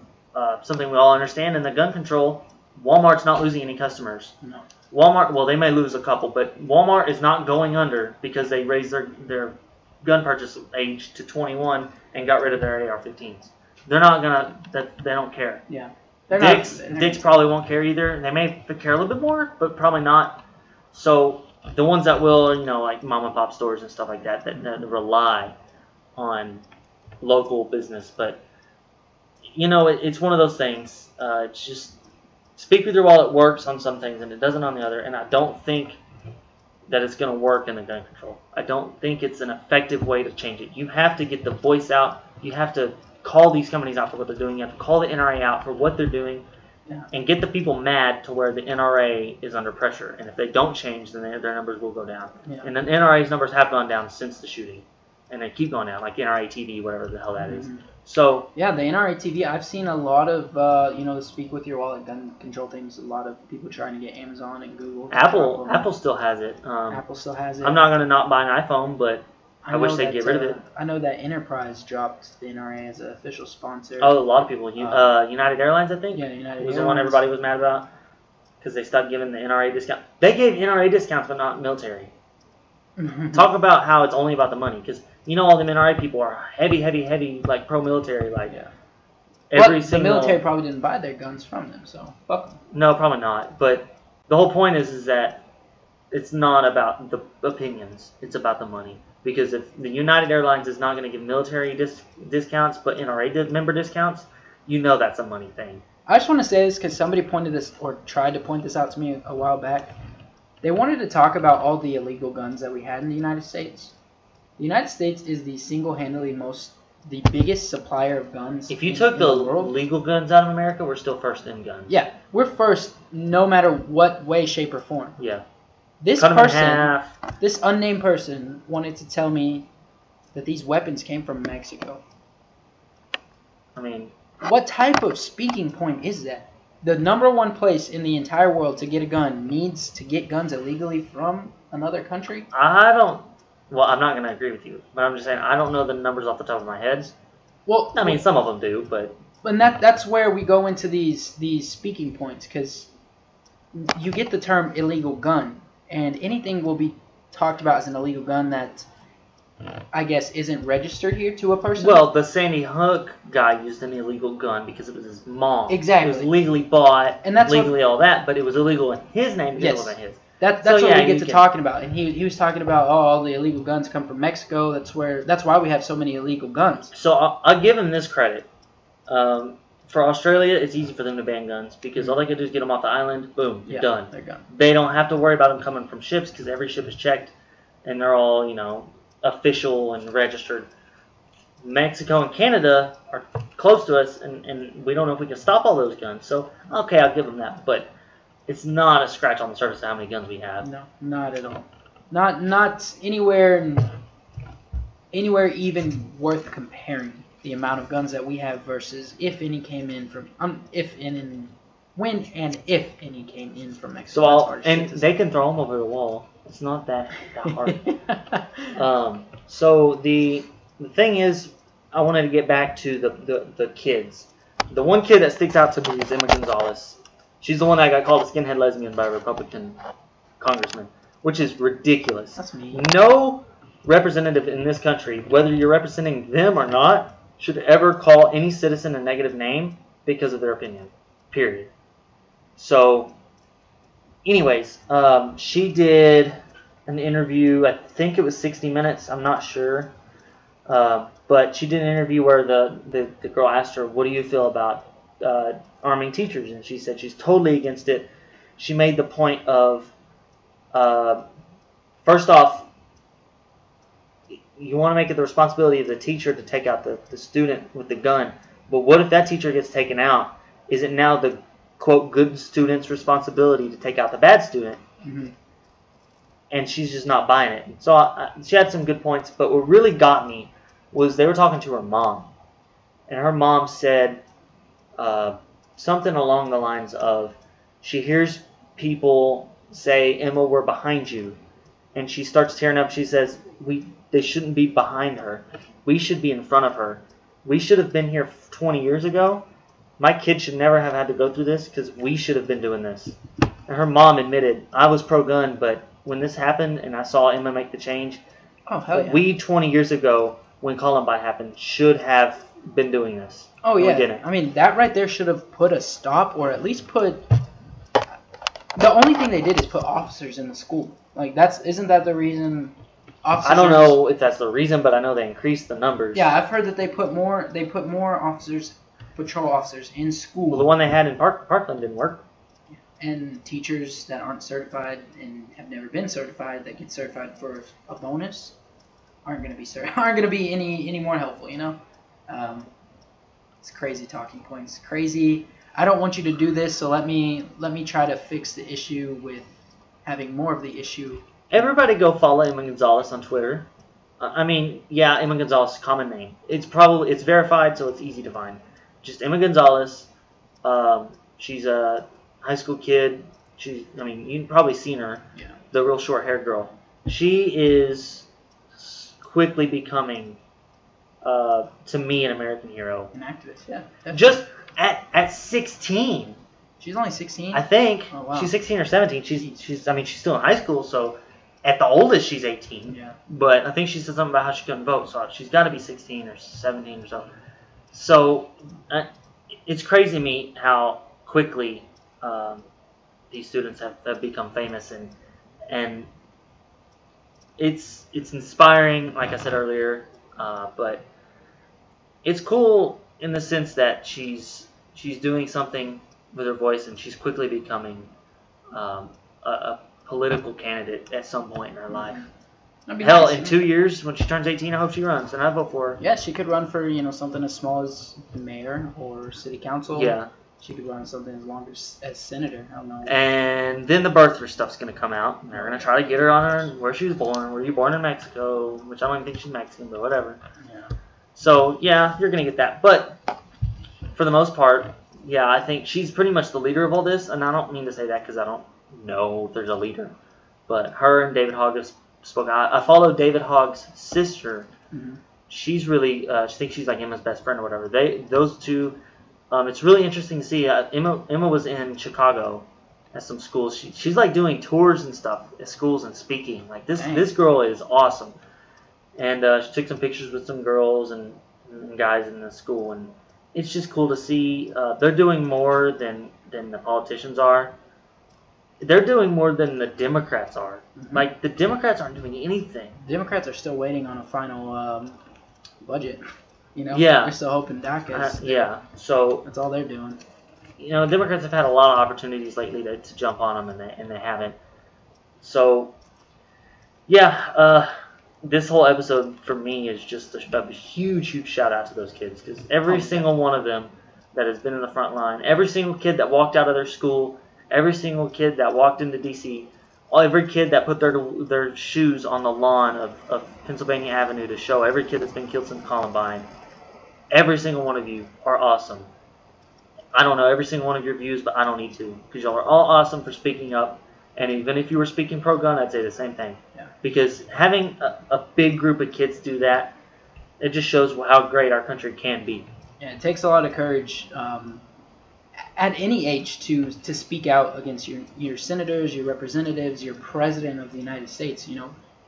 something we all understand in the gun control, Walmart's not losing any customers. No. Walmart, well, they may lose a couple, but Walmart is not going under because they raised their gun purchase age to 21 and got rid of their AR-15s. They're not gonna. They don't care. Yeah. Dick's probably won't care either. They may care a little bit more, but probably not. So the ones that will, like mom and pop stores and stuff like that rely on local business. But it's one of those things. It's just Speak With Your Wallet works on some things and it doesn't on the other. And I don't think that it's going to work in the gun control. I don't think it's an effective way to change it. You have to get the voice out. You have to call these companies out for what they're doing. You have to call the NRA out for what they're doing and get the people mad to where the NRA is under pressure. And if they don't change, then their numbers will go down. Yeah. And the NRA's numbers have gone down since the shooting. And they keep going down, like NRA TV, whatever the hell that is. So yeah, the NRA TV, I've seen a lot of, the Speak With Your Wallet gun control things, a lot of people trying to get Amazon and Google. Apple still has it. Apple still has it. I'm not going to not buy an iPhone, but I wish they'd get rid of it. I know that Enterprise dropped the NRA as an official sponsor. Oh, a lot of people. United Airlines, I think? Yeah, United Airlines. Was the one everybody was mad about because they stopped giving the NRA discount. They gave NRA discounts, but not military. Talk about how it's only about the money because all them NRA people are heavy, like pro-military, The military probably didn't buy their guns from them, so fuck them. No, probably not. But the whole point is that it's not about the opinions; it's about the money. Because if the United Airlines is not going to give military discounts, but NRA member discounts, that's a money thing. I just want to say this because somebody pointed this or tried to point this out to me a while back. They wanted to talk about all the illegal guns that we had in the United States. The United States is the single-handedly most the biggest supplier of guns. If you took in the world. legal guns out of America, we're still first in guns. Yeah, we're first, no matter what way, shape, or form. Yeah. This Cut 'em in person, half. this unnamed person, wanted to tell me that these weapons came from Mexico. I mean, what type of speaking point is that? The number one place in the entire world to get a gun needs to get guns illegally from another country? Well, I'm not going to agree with you, but I'm just saying I don't know the numbers off the top of my head. Well, I mean, some of them do, but... And that's where we go into these speaking points, because you get the term illegal gun, and anything will be talked about as an illegal gun that, I guess, isn't registered here to a person. Well, the Sandy Hook guy used an illegal gun because it was his mom. Exactly. It was legally bought, and that's legally all that, but it was illegal in his name because it wasn't his. That's what we get to talking about. And he was talking about, all the illegal guns come from Mexico. That's why we have so many illegal guns. So I'll give him this credit. For Australia, it's easy for them to ban guns because all they can do is get them off the island. Boom, you're done. They're gone. They don't have to worry about them coming from ships because every ship is checked, and they're all official and registered. Mexico and Canada are close to us, and we don't know if we can stop all those guns. So okay, I'll give them that, but it's not a scratch on the surface of how many guns we have. No, not at all. Not anywhere even worth comparing the amount of guns that we have versus if any came in from when and if any came in from Mexico. And they can throw them over the wall. It's not that hard. So the thing is, I wanted to get back to the kids. The one kid that sticks out to me is Emma Gonzalez. She's the one that got called a skinhead lesbian by a Republican congressman, which is ridiculous. That's me. No representative in this country, whether you're representing them or not, should ever call any citizen a negative name because of their opinion. Period. So, anyways, she did an interview, I think it was 60 Minutes, I'm not sure. But she did an interview where the girl asked her, what do you feel about arming teachers? And she said she's totally against it. She made the point of, first off, you want to make it the responsibility of the teacher to take out the student with the gun. But what if that teacher gets taken out? Is it now the, quote, good student's responsibility to take out the bad student? Mm-hmm. And she's just not buying it. So she had some good points, but what really got me was they were talking to her mom. And her mom said something along the lines of, she hears people say, Emma, we're behind you. And she starts tearing up. She says, they shouldn't be behind her. We should be in front of her. We should have been here 20 years ago. My kid should never have had to go through this because we should have been doing this. And her mom admitted, I was pro-gun, but when this happened and I saw Emma make the change, we 20 years ago, when Columbine happened, should have been doing this. Oh, yeah. We didn't. I mean, that right there should have put a stop, or at least put... The only thing they did is put officers in the school. Like, isn't that the reason... I don't know if that's the reason, but I know they increased the numbers. Yeah, I've heard that they put more officers, patrol officers in school. Well, the one they had in Parkland didn't work. And teachers that aren't certified and have never been certified that get certified for a bonus aren't going to be any more helpful, It's crazy talking points. Crazy. I don't want you to do this, so let me try to fix the issue with having more of the issue. Everybody go follow Emma Gonzalez on Twitter. Emma Gonzalez, common name. It's verified, so it's easy to find. Just Emma Gonzalez. She's a high school kid. You've probably seen her. Yeah. The real short-haired girl. She is quickly becoming, to me, an American hero. An activist, yeah. Definitely. Just at 16. She's only 16? I think. Oh, wow. She's 16 or 17. She's still in high school, so at the oldest she's 18. Yeah. But I think she said something about how she couldn't vote, so she's got to be 16 or 17 or so. So it's crazy to me how quickly these students have become famous, and it's inspiring, like I said earlier, but it's cool in the sense that she's doing something with her voice, and she's quickly becoming a political candidate at some point in her life. That'd be Hell, nice. in 2 years, when she turns 18, I hope she runs, and I vote for her. Yeah, she could run for something as small as mayor or city council. Yeah. She could run something as long as senator. I don't know. And then the birther stuff's going to come out. And they're going to try to get her on her where she was born. Were you born in Mexico? Which I don't even think she's Mexican, but whatever. Yeah. So, yeah, you're going to get that. But for the most part, yeah, I think she's pretty much the leader of all this. And I don't mean to say that because I don't know if there's a leader. But her and David Hogg have spoken. I follow David Hogg's sister. Mm-hmm. She's really, I think she's like Emma's best friend or whatever. Those two... it's really interesting to see. Emma was in Chicago at some schools. She's like doing tours and stuff at schools and speaking. Like this girl is awesome. And she took some pictures with some girls and guys in the school, and it's just cool to see. They're doing more than the politicians are. They're doing more than the Democrats are. Mm-hmm. Like the Democrats aren't doing anything. Democrats are still waiting on a final budget. Yeah. We're still hoping DACA. Yeah, so that's all they're doing. Democrats have had a lot of opportunities lately to jump on them, and they haven't. So, yeah, this whole episode for me is just a huge shout out to those kids, because every single one of them that has been in the front line, every single kid that walked out of their school, every single kid that walked into D.C., every kid that put their shoes on the lawn of Pennsylvania Avenue to show every kid that's been killed since Columbine. Every single one of you are awesome. I don't know every single one of your views, but I don't need to. Because y'all are all awesome for speaking up. And even if you were speaking pro-gun, I'd say the same thing. Yeah. Because having a big group of kids do that, it just shows how great our country can be. Yeah, it takes a lot of courage at any age to speak out against your senators, your representatives, your president of the United States,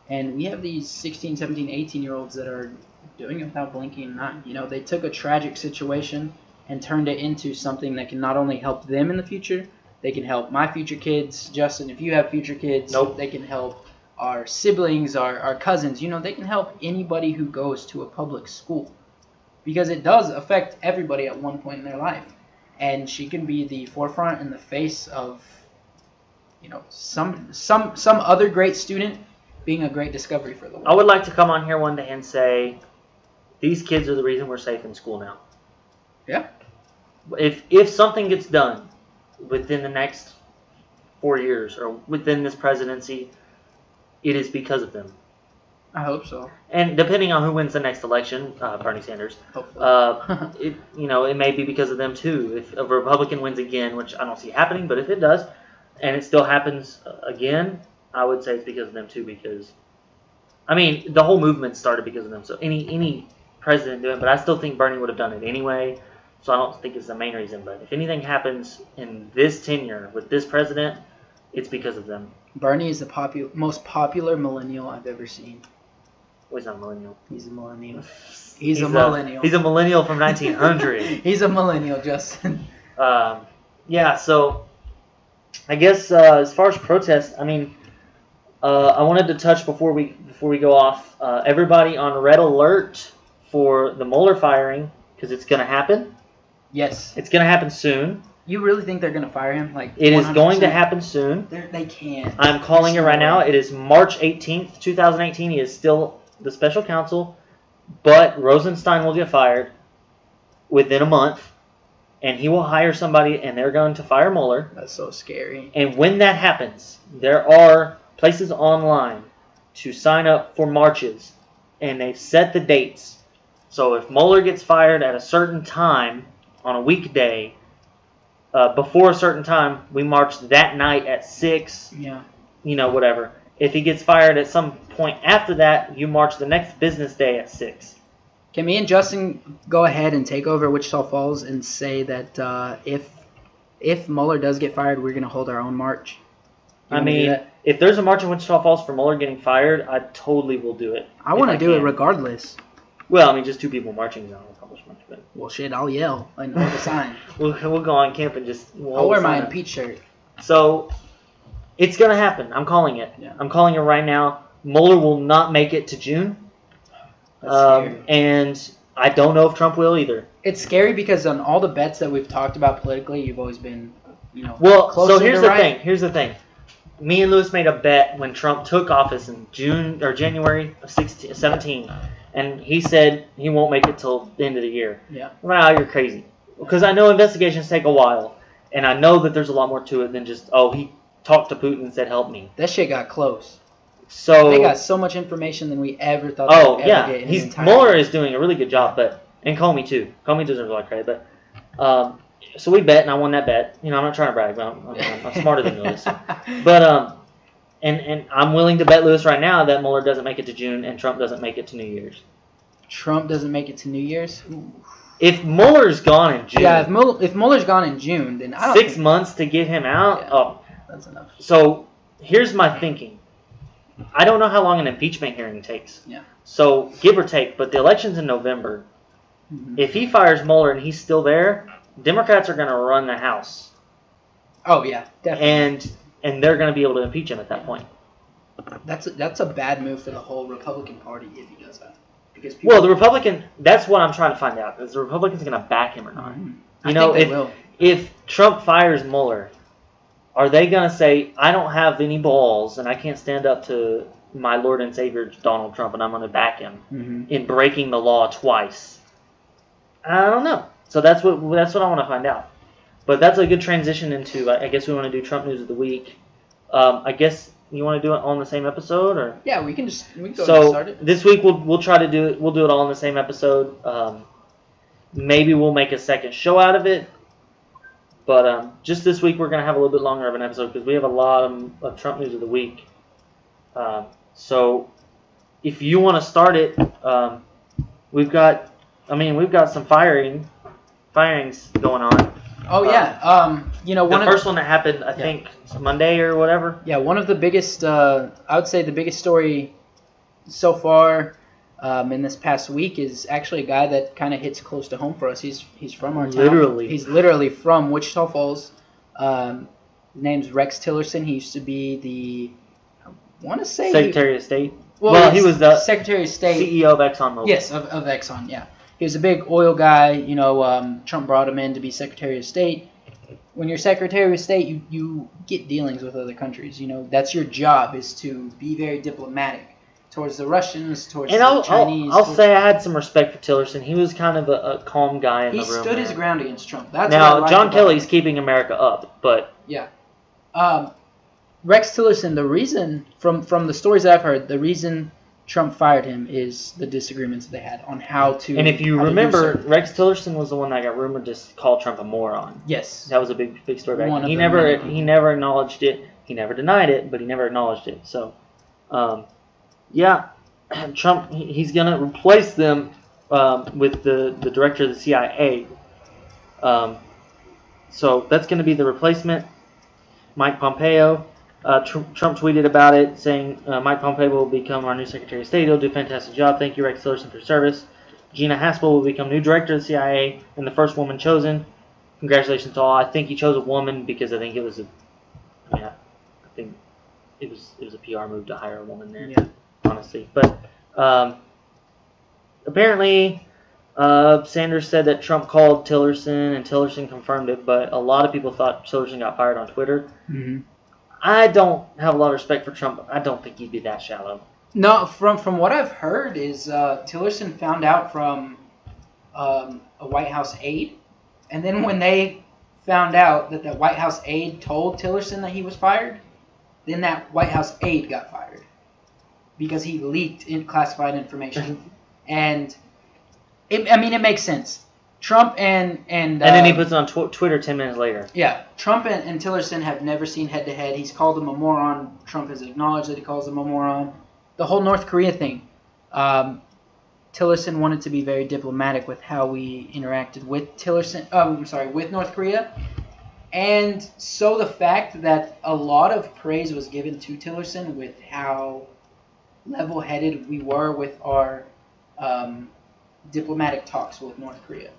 And we have these 16, 17, 18-year-olds that are doing it without blinking an eye. They took a tragic situation and turned it into something that can not only help them in the future, they can help my future kids. Justin, if you have future kids, They can help our siblings, our cousins. They can help anybody who goes to a public school, because it does affect everybody at one point in their life. And she can be the forefront and the face of, some other great student being a great discovery for the world. I would like to come on here one day and say, these kids are the reason we're safe in school now. Yeah. If something gets done within the next 4 years or within this presidency, it is because of them. I hope so. And depending on who wins the next election, Bernie Sanders, hopefully. it may be because of them too. If a Republican wins again, which I don't see happening, but if it does, and it still happens again, I would say it's because of them too. Because, the whole movement started because of them. So any president doing it, but I still think Bernie would have done it anyway. So I don't think it's the main reason. But if anything happens in this tenure with this president, it's because of them. Bernie is the most popular millennial I've ever seen. Well, he's not a millennial. He's a millennial. He's a millennial. He's a millennial from 1900. He's a millennial, Justin. Yeah, so I guess as far as protests, I wanted to touch before we go off. Everybody on red alert for the Mueller firing, because it's going to happen. Yes. It's going to happen soon. You really think they're going to fire him? It is going to happen soon. They can't. I'm calling it right now. It is March 18th, 2018. He is still the special counsel, but Rosenstein will get fired within a month, and he will hire somebody, and they're going to fire Mueller. That's so scary. And when that happens, there are places online to sign up for marches, and they've set the dates. So if Mueller gets fired at a certain time on a weekday, before a certain time, we march that night at 6. Yeah. Whatever. If he gets fired at some point after that, you march the next business day at 6. Can me and Justin go ahead and take over Wichita Falls and say that if Mueller does get fired, we're going to hold our own march? If there's a march in Wichita Falls for Mueller getting fired, I totally will do it. I want to do it regardless. Well, just 2 people marching is not an accomplishment. But well, shit, I'll yell and hold a sign. We'll go on camp and just... I'll wear my impeach shirt. So, it's going to happen. I'm calling it. Yeah. I'm calling it right now. Mueller will not make it to June. That's scary. And I don't know if Trump will either. It's scary because on all the bets that we've talked about politically, you've always been, Well, closer so here's to the right. thing. Here's the thing. me and Lewis made a bet when Trump took office in January of 17, and he said he won't make it till the end of the year. Yeah. Wow, you're crazy. Because I know investigations take a while, and I know that there's a lot more to it than just, he talked to Putin and said, help me. That shit got close. So they got so much information than we ever thought they would ever get. Mueller is doing a really good job, and Comey too. Comey deserves a lot of credit, but so we bet, and I won that bet. I'm not trying to brag, but I'm smarter than Lewis. But and I'm willing to bet Lewis right now that Mueller doesn't make it to June and Trump doesn't make it to New Year's. Trump doesn't make it to New Year's? Ooh. If Mueller's gone in June. Yeah, if Mueller's gone in June, then I don't 6 months to get him out? Yeah, that's enough. So here's my thinking. I don't know how long an impeachment hearing takes. Yeah. So give or take, but the election's in November. Mm-hmm. If he fires Mueller and he's still there, Democrats are going to run the House. Oh, yeah, definitely. And they're going to be able to impeach him at that point. That's a bad move for the whole Republican Party if he does that. Because the Republican, that's what I'm trying to find out. Is the Republicans going to back him or not? Mm-hmm. I think they will. If Trump fires Mueller, are they going to say, I don't have any balls and I can't stand up to my Lord and Savior Donald Trump and I'm going to back him in breaking the law twice? I don't know. So that's what I want to find out. But that's a good transition into, I guess we want to do Trump News of the Week. I guess you want to do it all in the same episode, or? Yeah, we can go and start it. This week we'll try to do it. We'll do it all in the same episode. Maybe we'll make a second show out of it. But just this week we're going to have a little bit longer of an episode because we have a lot of Trump News of the Week. So if you want to start it, we've got some firings going on. Oh yeah, the first one that happened, I think, Monday or whatever. Yeah, one of the biggest, I would say, the biggest story so far in this past week is actually a guy that kind of hits close to home for us. He's from our town. He's literally from Wichita Falls. Name's Rex Tillerson. He used to be I want to say Secretary of State. Well, he was the Secretary of State, CEO of ExxonMobil. Yes, of Exxon. Yeah. He was a big oil guy. Trump brought him in to be Secretary of State. When you're Secretary of State, you get dealings with other countries. That's your job, is to be very diplomatic towards the Russians, towards the Chinese. I'll say I had some respect for Tillerson. He was kind of a calm guy in the room. He stood his ground against Trump. That's now, what I John Kelly's keeping America up, but... Yeah. Rex Tillerson, the reason, from the stories that I've heard, the reason Trump fired him is the disagreements they had on how to. And if you remember, Rex Tillerson was the one that got rumored to call Trump a moron. Yes, that was a big story back then. He never acknowledged it. He never denied it, but he never acknowledged it. So, Trump he's gonna replace them with the director of the CIA. So that's gonna be the replacement, Mike Pompeo. Trump tweeted about it, saying, Mike Pompeo will become our new Secretary of State. He'll do a fantastic job. Thank you, Rex Tillerson, for your service. Gina Haspel will become new director of the CIA and the first woman chosen. Congratulations to all. I think he chose a woman because I think it was a PR move to hire a woman there, honestly. But apparently Sanders said that Trump called Tillerson and Tillerson confirmed it, but a lot of people thought Tillerson got fired on Twitter. Mm-hmm. I don't have a lot of respect for Trump. I don't think he'd be that shallow. No, from what I've heard is Tillerson found out from a White House aide, and then when they found out that the White House aide told Tillerson that he was fired, then that White House aide got fired because he leaked classified information. And it makes sense. Trump and then he puts it on Twitter 10 minutes later. Yeah, Trump and Tillerson have never seen head-to-head. He's called him a moron. Trump has acknowledged that he calls him a moron. The whole North Korea thing. Tillerson wanted to be very diplomatic with how we interacted with with North Korea. And so the fact that a lot of praise was given to Tillerson with how level-headed we were with our diplomatic talks with North Korea.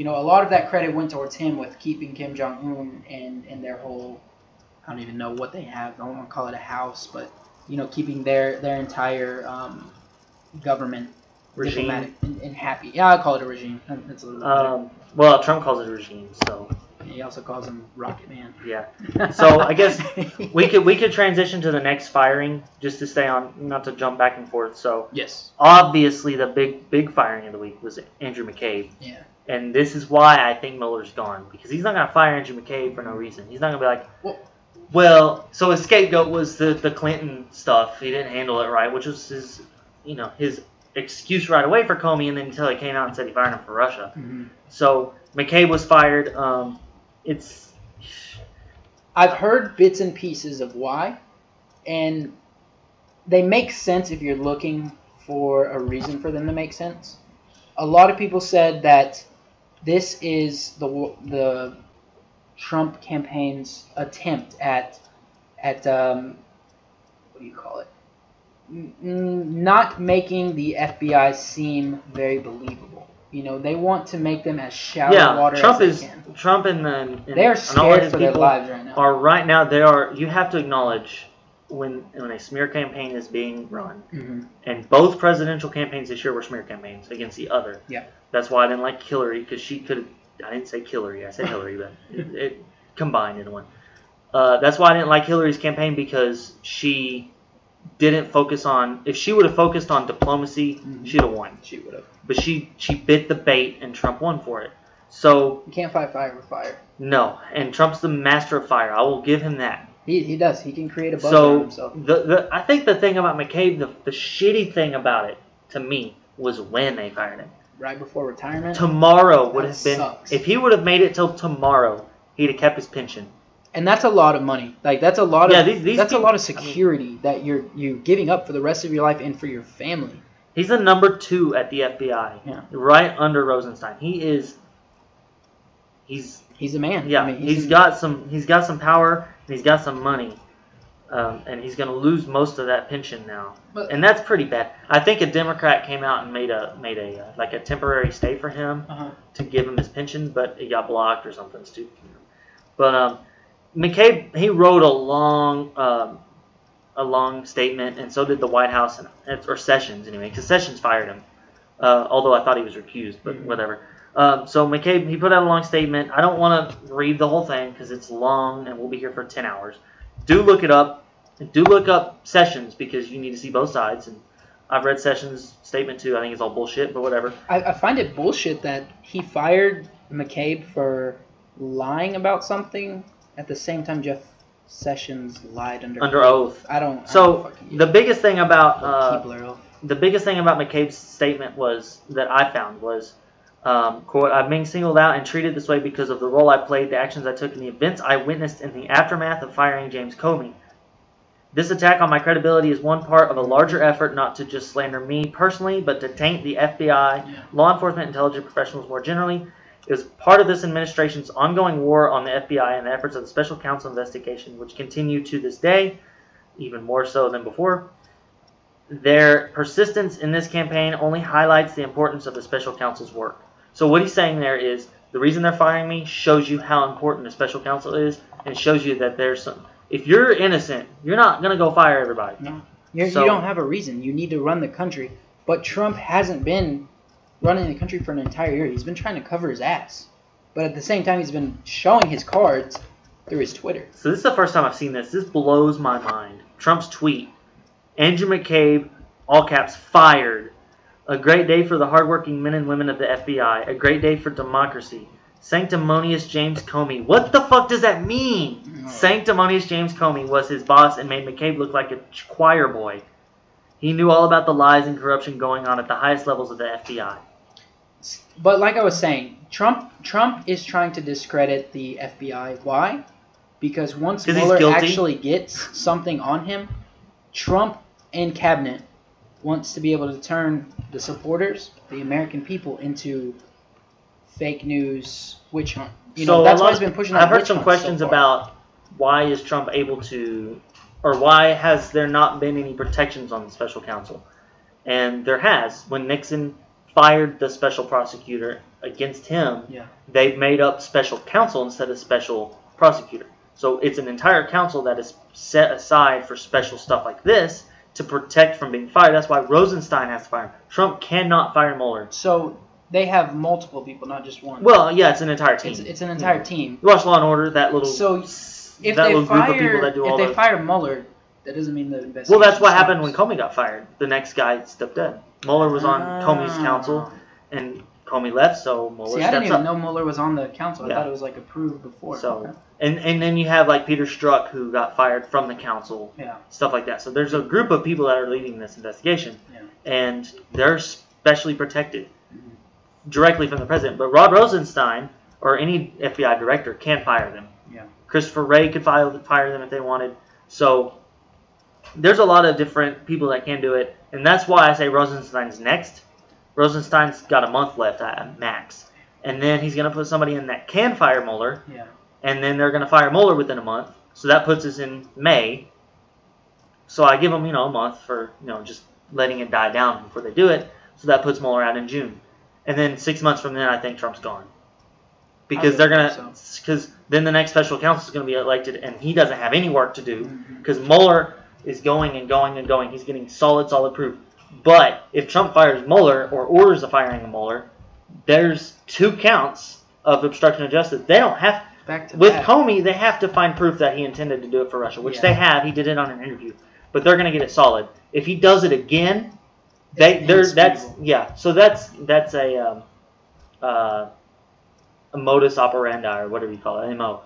A lot of that credit went towards him with keeping Kim Jong-un and their whole, I don't even know what they have. I don't want to call it a house, but, keeping their entire government regime diplomatic and happy. Yeah, I'll call it a regime. That's a little well, Trump calls it a regime, so. He also calls him Rocket Man. Yeah. So I guess we could transition to the next firing just to stay on, not to jump back and forth. So yes, obviously the big firing of the week was Andrew McCabe. Yeah. And this is why I think Mueller's gone, because he's not gonna fire Andrew McCabe for no reason. He's not gonna be like, well, so his scapegoat was the Clinton stuff. He didn't handle it right, which was his excuse right away for Comey, and then until he came out and said he fired him for Russia. Mm-hmm. So McCabe was fired. I've heard bits and pieces of why, and they make sense if you're looking for a reason for them to make sense. A lot of people said that this is the Trump campaign's attempt at what do you call it? Not making the FBI seem very believable. They want to make them as shallow water as they can. Trump and they are scared for their lives right now. They are. You have to acknowledge when a smear campaign is being run, mm-hmm. and both presidential campaigns this year were smear campaigns against the other. Yeah. That's why I didn't like Hillary, because she could. I didn't say Hillary. I said Hillary, but it combined into one. That's why I didn't like Hillary's campaign, because she didn't focus on. If she would have focused on diplomacy, mm-hmm. she'd have won. She would have. But she bit the bait, and Trump won for it. So you can't fight fire with fire. No, and Trump's the master of fire. I will give him that. He does. He can create a buzz around himself. I think the thing about McCabe, the shitty thing about it to me was when they fired him. Right before retirement. Tomorrow would have been. Sucks. If he would have made it till tomorrow, he'd have kept his pension. And that's a lot of money. Like that's a lot of these a lot of security that you're giving up for the rest of your life and for your family. He's the number 2 at the FBI, right under Rosenstein. He's a man. Yeah, he's got some power and he's got some money, and he's going to lose most of that pension now, and that's pretty bad. I think a Democrat came out and made a temporary stay for him to give him his pension, but it got blocked or something stupid. But McCabe, he wrote a long statement, and so did the White House, or Sessions anyway, because Sessions fired him, although I thought he was recused, but whatever. So McCabe, he put out a long statement. I don't want to read the whole thing because it's long, and we'll be here for 10 hours. Do look it up. Do look up Sessions, because you need to see both sides, and I've read Sessions' statement too. I think it's all bullshit, but whatever. I find it bullshit that he fired McCabe for lying about something at the same time Jeff Sessions lied under oath. The biggest thing about McCabe's statement that I found was, quote, "I'm being singled out and treated this way because of the role I played, the actions I took, and the events I witnessed in the aftermath of firing James Comey. This attack on my credibility is one part of a larger effort not to just slander me personally, but to taint the FBI, law enforcement, intelligence professionals more generally. It was part of this administration's ongoing war on the FBI and the efforts of the Special Counsel investigation, which continue to this day, even more so than before. Their persistence in this campaign only highlights the importance of the Special Counsel's work." So what he's saying there is, the reason they're firing me shows you how important the Special Counsel is, and shows you that there's some. If you're innocent, you're not going to go fire everybody. No, you don't have a reason. You need to run the country. But Trump hasn't been running the country for an entire year. He's been trying to cover his ass. But at the same time, he's been showing his cards through his Twitter. So this is the first time I've seen this. This blows my mind. Trump's tweet. Andrew McCabe, all caps, fired. A great day for the hardworking men and women of the FBI. A great day for democracy. Sanctimonious James Comey. What the fuck does that mean? Oh. Sanctimonious James Comey was his boss and made McCabe look like a choir boy. He knew all about the lies and corruption going on at the highest levels of the FBI. But like I was saying, Trump is trying to discredit the FBI. Why? Because once Mueller actually gets something on him, Trump and cabinet wants to be able to turn the supporters, the American people, into fake news witch hunt. That's why he's been pushing that. I've heard some questions about why is Trump able to, or why has there not been any protections on the special counsel? And there has. When Nixon fired the special prosecutor against him, they made up special counsel instead of special prosecutor. So it's an entire council that is set aside for special stuff like this to protect from being fired. That's why Rosenstein has to fire him. Trump cannot fire Mueller. So they have multiple people, not just one. Well, yeah, it's an entire team. It's an entire team. You watch Law and Order, that little if that they little group of people that do all if they those. fire Mueller, that doesn't mean the investigation. Well, that's what stops. happened when Comey got fired. The next guy stepped in. Mueller was on Comey's council, and Comey left, so Mueller steps up. I didn't even know Mueller was on the council. I thought it was like approved before. So, and then you have like Peter Strzok, who got fired from the council. Yeah. Stuff like that. So there's a group of people that are leading this investigation, yeah. and they're specially protected directly from the president. But Rod Rosenstein or any FBI director can fire them. Yeah. Christopher Wray could fire them if they wanted. So there's a lot of different people that can do it, and that's why I say Rosenstein's next. Rosenstein's got a month left at max. And then he's going to put somebody in that can fire Mueller. Yeah. And then they're going to fire Mueller within a month. So that puts us in May. So I give them, a month for, just letting it die down before they do it. So that puts Mueller out in June. And then 6 months from then, I think Trump's gone. Because they're going to, because then the next special counsel is going to be elected, and he doesn't have any work to do. Because Mueller is going and going and going. He's getting solid proof. But if Trump fires Mueller or orders the firing of Mueller, there's 2 counts of obstruction of justice. They don't have with Comey. They have to find proof that he intended to do it for Russia, which they have. He did it on an interview, but they're going to get it solid. If he does it again, So that's a modus operandi or whatever you call it, MO.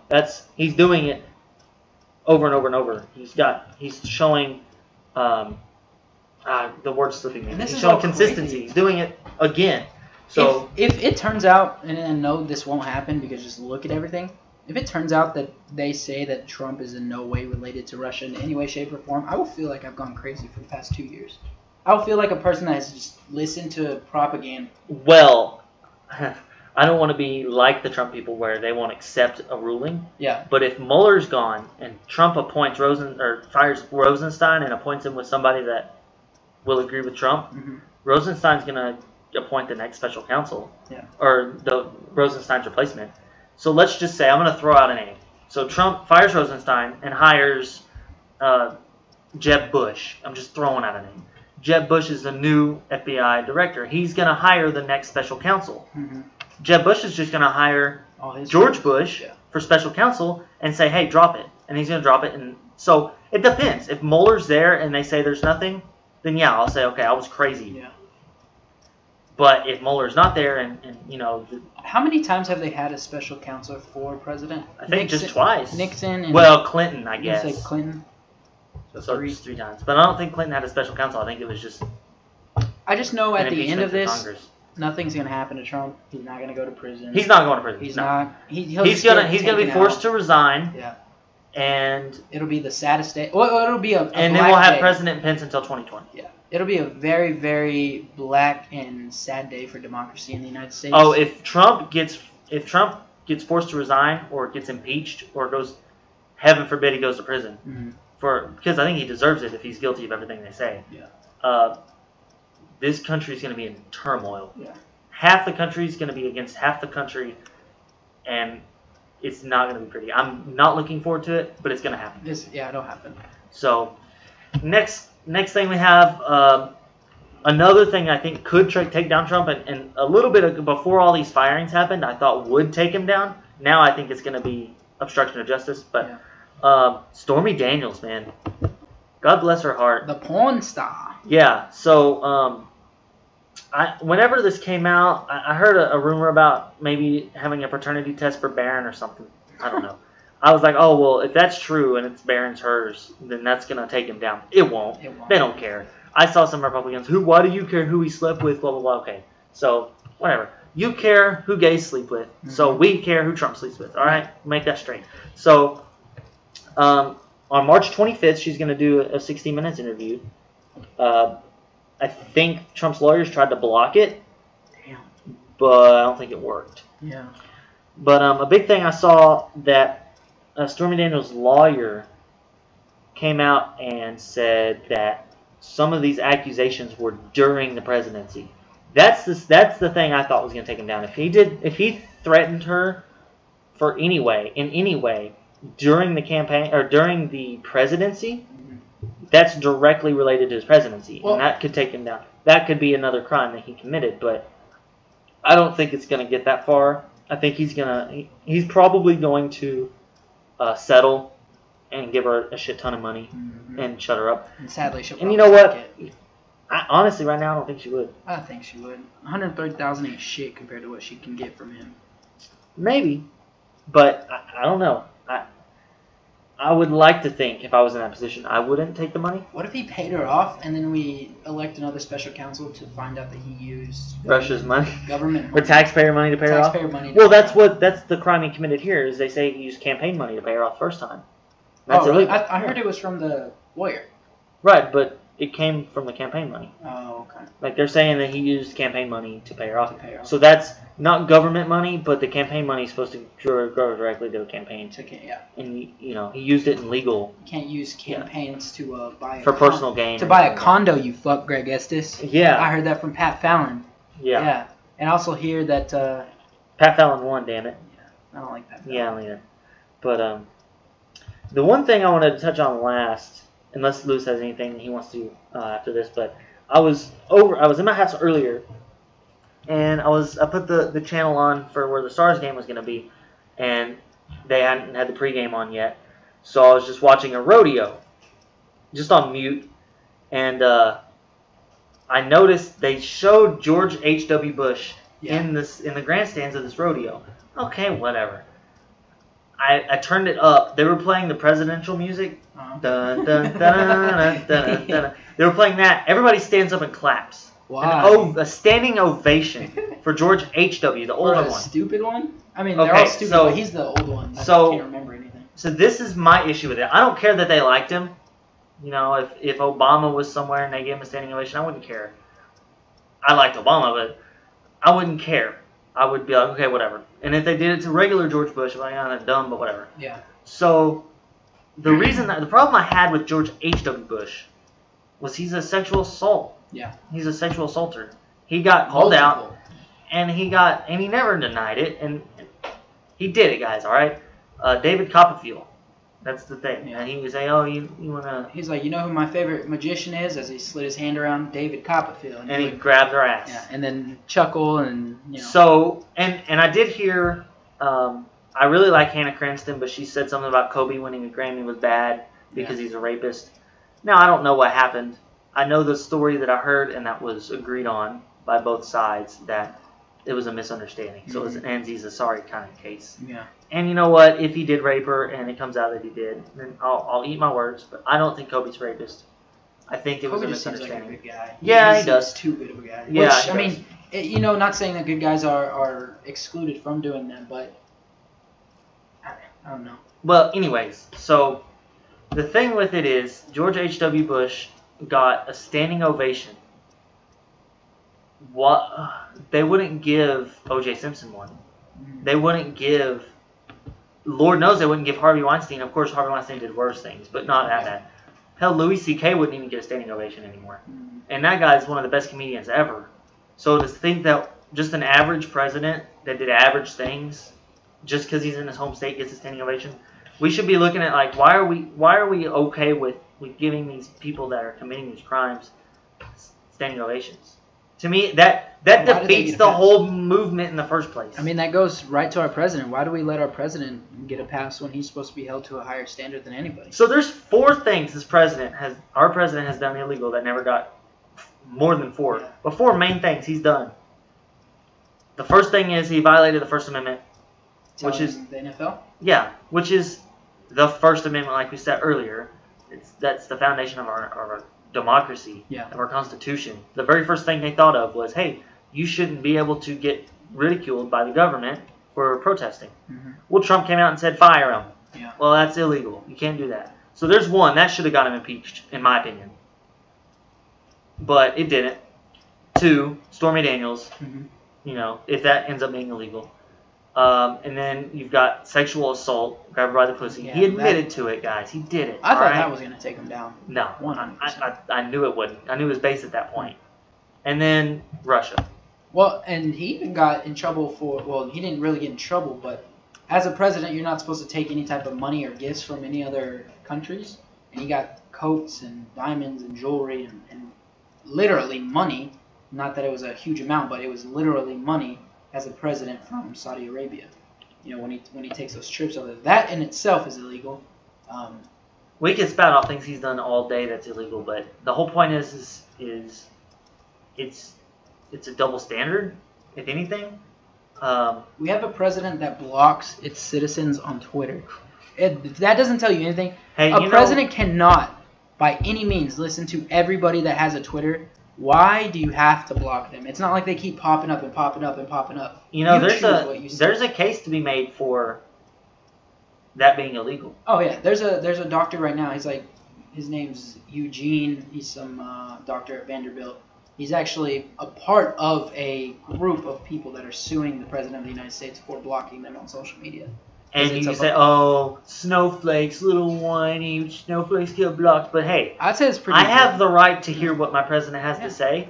He's doing it over and over and over. He's showing. The word's slipping me. He's showing consistency. Crazy. He's doing it again. So if it turns out, and I know this won't happen because just look at everything. If it turns out that they say that Trump is in no way related to Russia in any way, shape, or form, I will feel like I've gone crazy for the past 2 years. I will feel like a person that has just listened to propaganda. Well, I don't want to be like the Trump people where they won't accept a ruling. Yeah. But if Mueller's gone and Trump appoints fires Rosenstein and appoints him with somebody that will agree with Trump, Rosenstein's going to appoint the next special counsel. Yeah. Or the Rosenstein's replacement. So let's just say, I'm going to throw out a name. So Trump fires Rosenstein and hires Jeb Bush. I'm just throwing out a name. Jeb Bush is the new FBI director. He's going to hire the next special counsel. Jeb Bush is just going to hire George Bush for special counsel and say, hey, drop it. And he's going to drop it. And so it depends. If Mueller's there and they say there's nothing, then yeah, I'll say, okay, I was crazy. Yeah. But if Mueller's not there and how many times have they had a special counsel for president? I think just twice. Nixon and... Well, Clinton, I guess. Like Clinton. So just 3 times. But I don't think Clinton had a special counsel. I think it was just... I just know at the end of this, nothing's going to happen to Trump. He's not going to go to prison. He's not going to prison. He's not. He's going to be forced to resign. Yeah. And it'll be the saddest day. Well, it'll be a and then we'll have President Pence until 2020. Yeah. It'll be a very, very black and sad day for democracy in the United States. Oh, if Trump gets forced to resign or gets impeached or goes, heaven forbid, he goes to prison because I think he deserves it if he's guilty of everything they say. Yeah. This country is going to be in turmoil. Yeah. Half the country is going to be against half the country, and it's not going to be pretty. I'm not looking forward to it, but it's going to happen. It'll happen. So, next thing we have, another thing I think could take down Trump, and a little bit before all these firings happened, I thought would take him down. Now I think it's going to be obstruction of justice. But Stormy Daniels, man, God bless her heart. The porn star. Yeah. So, whenever this came out, I heard a rumor about maybe having a paternity test for Barron or something. I don't know. I was like, oh, well, if that's true and it's Barron's hers, then that's going to take him down. It won't. They don't care. I saw some Republicans, why do you care who he slept with, blah, blah, blah. Okay, so whatever. You care who gays sleep with, so we care who Trump sleeps with. All right? Make that straight. So on March 25th, she's going to do a 60 Minutes interview. I think Trump's lawyers tried to block it, but I don't think it worked. Yeah. But a big thing I saw that Stormy Daniels' lawyer came out and said that some of these accusations were during the presidency. That's the thing I thought was going to take him down. If he threatened her in any way during the campaign or during the presidency, that's directly related to his presidency, and that could take him down. That could be another crime that he committed, but I don't think it's going to get that far. I think he's probably going to settle and give her a shit ton of money and shut her up. And sadly, she'll. And you know what? Honestly, right now, I don't think she would. I think she would. $130,000 ain't shit compared to what she can get from him. Maybe, but I don't know. I would like to think if I was in that position, I wouldn't take the money. What if he paid her off and then we elect another special counsel to find out that he used Russia's money, government money. or taxpayer money to pay her off? Money. Well, that's the crime he committed here. Is they say he used campaign money to pay her off first time. That's really? illegal. I heard it was from the lawyer. Right, but it came from the campaign money. Oh, okay. Like they're saying that he used campaign money to pay her off. So that's not government money, but the campaign money is supposed to go directly to a campaign. Yeah. And he used it in legal. You can't use campaigns to buy for personal gain. To buy a condo, you fuck, Greg Estes. Yeah. I heard that from Pat Fallon. Yeah. And I also hear that. Pat Fallon won. Damn it. Yeah. I don't like Pat Fallon. Yeah, I don't either. But the one thing I wanted to touch on last, unless Lewis has anything he wants to after this, but I was in my house earlier, and I put the channel on for where the Stars game was going to be, and they hadn't had the pregame on yet, so I was just watching a rodeo, just on mute, and I noticed they showed George H.W. Bush in the grandstands of this rodeo. Okay, whatever. I turned it up. They were playing the presidential music. Dun, dun, dun, dun, dun, dun. They were playing that. Everybody stands up and claps. Why? A standing ovation for George H.W., the older one. Stupid one? I mean, they're all stupid, but he's the old one. I can't remember anything. So this is my issue with it. I don't care that they liked him. You know, if Obama was somewhere and they gave him a standing ovation, I wouldn't care. I liked Obama, but I wouldn't care. I would be like, okay, whatever. And if they did it to regular George Bush, I'm like, oh, they're dumb, but whatever. Yeah. So the problem I had with George H.W. Bush was he's a sexual assault. Yeah. He's a sexual assaulter. He got called out, and he never denied it, and he did it, guys. All right. David Copperfield. That's the thing. Yeah. And he was saying, oh, you wanna? He's like, you know who my favorite magician is? As he slid his hand around, David Copperfield. And he grabbed her ass. Yeah. And then chuckle and So and I did hear. I really like Hannah Cranston, but she said something about Kobe winning a Grammy was bad because he's a rapist. Now, I don't know what happened. I know the story that I heard, and that was agreed on by both sides, that it was a misunderstanding. So it was an Anzi's a sorry kind of case. Yeah. And you know what? If he did rape her and it comes out that he did, then I'll eat my words. But I don't think Kobe's a rapist. I think it was a misunderstanding. Kobe just seems like a good guy. Yeah, he does. He's too good of a guy. Yeah, Which, I mean, not saying that good guys are excluded from doing that, but I don't know. Well, anyways, so the thing with it is George H.W. Bush got a standing ovation. They wouldn't give O.J. Simpson one. They wouldn't give. Lord knows they wouldn't give Harvey Weinstein. Of course, Harvey Weinstein did worse things, but not at that. Hell, Louis C.K. wouldn't even get a standing ovation anymore. And that guy is one of the best comedians ever. So to think that just an average president that did average things, just because he's in his home state, gets a standing ovation, we should be looking at like why are we okay with giving these people that are committing these crimes standing ovations? To me, that defeats the whole movement in the first place. I mean, that goes right to our president. Why do we let our president get a pass when he's supposed to be held to a higher standard than anybody? So there's 4 things our president has done illegal that never got more than 4. Yeah. But 4 main things he's done. The first thing is he violated the First Amendment, which is the NFL. Yeah, which is the First Amendment, like we said earlier. That's the foundation of our democracy, of our Constitution. The very first thing they thought of was, hey, you shouldn't be able to get ridiculed by the government for protesting. Well, Trump came out and said, fire him. Yeah. Well, that's illegal. You can't do that. So there's one. That should have got him impeached, in my opinion. But it didn't. 2, Stormy Daniels. If that ends up being illegal. And then you've got sexual assault, grab her by the pussy. He admitted to it, guys. He did it. I thought that was going to take him down. No. 100%. I knew it wouldn't. I knew it was based at that point. And then Russia. Well, and he even got in trouble he didn't really get in trouble, but as a president, you're not supposed to take any type of money or gifts from any other countries. And he got coats and diamonds and jewelry and literally money. Not that it was a huge amount, but it was literally money as a president from Saudi Arabia. You know, when he takes those trips over there. That in itself is illegal. We can spout off things he's done all day that's illegal, but the whole point is it's a double standard, if anything. We have a president that blocks its citizens on Twitter. That doesn't tell you anything. Hey, a president cannot, by any means, listen to everybody that has a Twitter. Why do you have to block them? It's not like they keep popping up and popping up and popping up. You know, there's a case to be made for that being illegal. Oh yeah, there's a doctor right now. He's like, his name's Eugene. He's some doctor at Vanderbilt. He's actually a part of a group of people that are suing the president of the United States for blocking them on social media. And you can say, oh, snowflakes, little whiny snowflakes get blocked. But hey, I'd say it's pretty. I have the right to hear what my president has to say.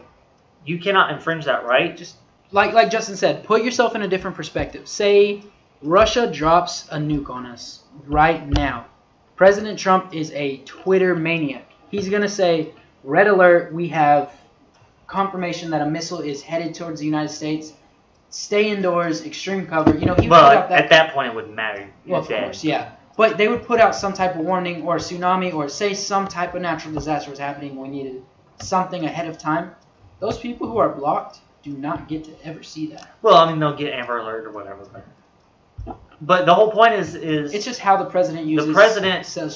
You cannot infringe that right. Just like Justin said, put yourself in a different perspective. Say Russia drops a nuke on us right now. President Trump is a Twitter maniac. He's going to say, red alert, we have confirmation that a missile is headed towards the United States. Stay indoors, extreme cover. You know, he would put out at that point it wouldn't matter. Well, of course, yeah. But they would put out some type of warning or tsunami or say some type of natural disaster was happening. We needed something ahead of time. Those people who are blocked do not get to ever see that. Well, I mean, they'll get Amber Alert or whatever. But the whole point is it's just how the president uses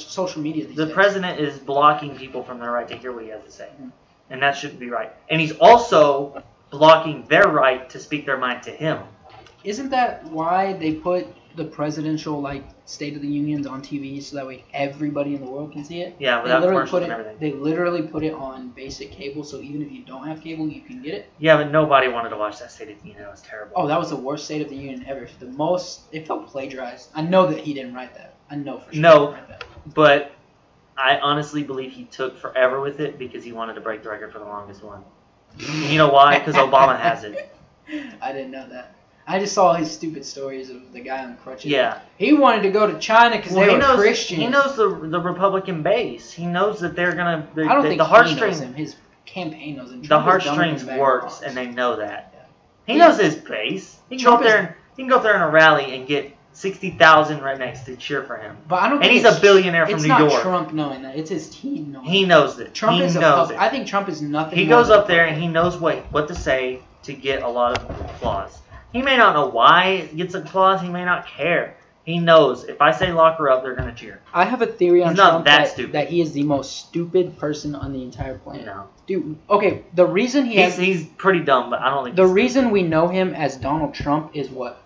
social media these days. The president is blocking people from their right to hear what he has to say. Mm-hmm. And that shouldn't be right. And he's also blocking their right to speak their mind to him. Isn't that why they put the presidential State of the Unions on TV so that way everybody in the world can see it? Yeah, without commercials and everything. They literally put it on basic cable, so even if you don't have cable, you can get it. Yeah, but nobody wanted to watch that State of the Union. It was terrible. Oh, that was the worst State of the Union ever. It felt plagiarized. I know that he didn't write that. I know for sure he didn't write that. But I honestly believe he took forever with it because he wanted to break the record for the longest one. You know why? Because Obama has it. I didn't know that. I just saw his stupid stories of the guy on crutches. Yeah. He wanted to go to China because they were Christian. He knows the Republican base. He knows that they're going to... I don't think he knows him. His campaign knows him. The heartstrings works, and they know that. Yeah. He knows his base. He can go up there in a rally and get 60,000 rednecks to cheer for him. But I don't think he's a billionaire from New York. It's not Trump knowing that. It's his team knowing He knows it. I think Trump is nothing. He goes up there and he knows what to say to get a lot of applause. He may not know why it gets applause. He may not care. He knows if I say lock her up, they're going to cheer. I have a theory on Trump that he is the most stupid person on the entire planet. No. Dude, okay, the reason he's pretty dumb, but I don't think the reason we know him as Donald Trump is what?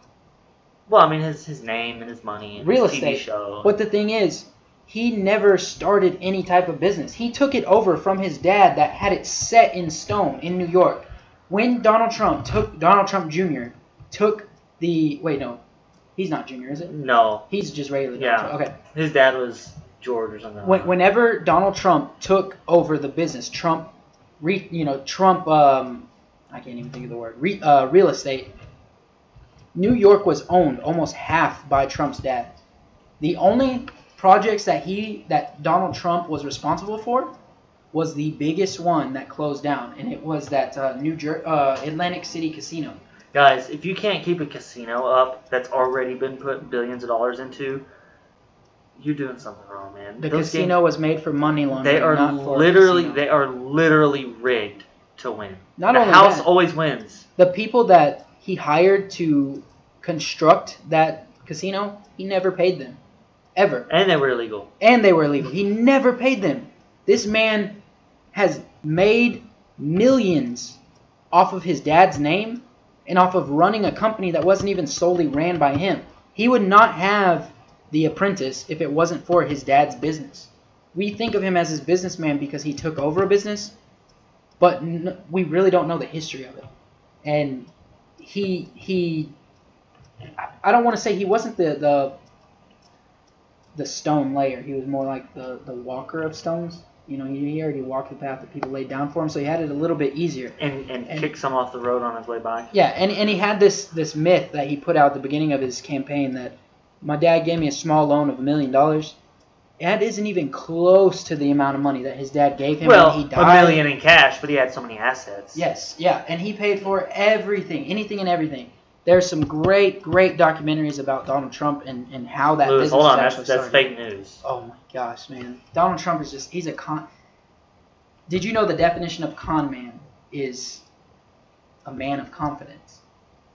Well, I mean, his name and his money and real his estate. TV show. But the thing is, he never started any type of business. He took it over from his dad that had it set in stone in New York. When Donald Trump Jr. took the... Wait, no. He's not Jr., is it? No. He's just regular. Yeah. Okay. His dad was George or something. Whenever Donald Trump took over the business, I can't even think of the word, real estate, New York was owned almost half by Trump's dad. The only projects that Donald Trump was responsible for was the biggest one that closed down, and it was that Atlantic City casino. Guys, if you can't keep a casino up that's already been put billions of dollars into, you're doing something wrong, man. The casino was made for money laundering. They are literally rigged to win. The house always wins. The people that he hired to construct that casino, he never paid them. Ever. And they were illegal. He never paid them. This man has made millions off of his dad's name and off of running a company that wasn't even solely ran by him. He would not have The Apprentice if it wasn't for his dad's business. We think of him as his businessman because he took over a business, but we really don't know the history of it. And I don't want to say he wasn't the stone layer. He was more like the walker of stones. You know, he already walked the path that people laid down for him, so he had it a little bit easier. And kicked some off the road on his way by. Yeah, and he had this myth that he put out at the beginning of his campaign that my dad gave me a small loan of $1 million. That isn't even close to the amount of money that his dad gave him when he died. $1 million in cash, but he had so many assets. Yes, yeah, and he paid for everything, anything and everything. There's some great documentaries about Donald Trump and how that Lewis, business hold on, actually that's started. fake news. Oh my gosh, man. Donald Trump is he's a con. Did you know the definition of con man is a man of confidence?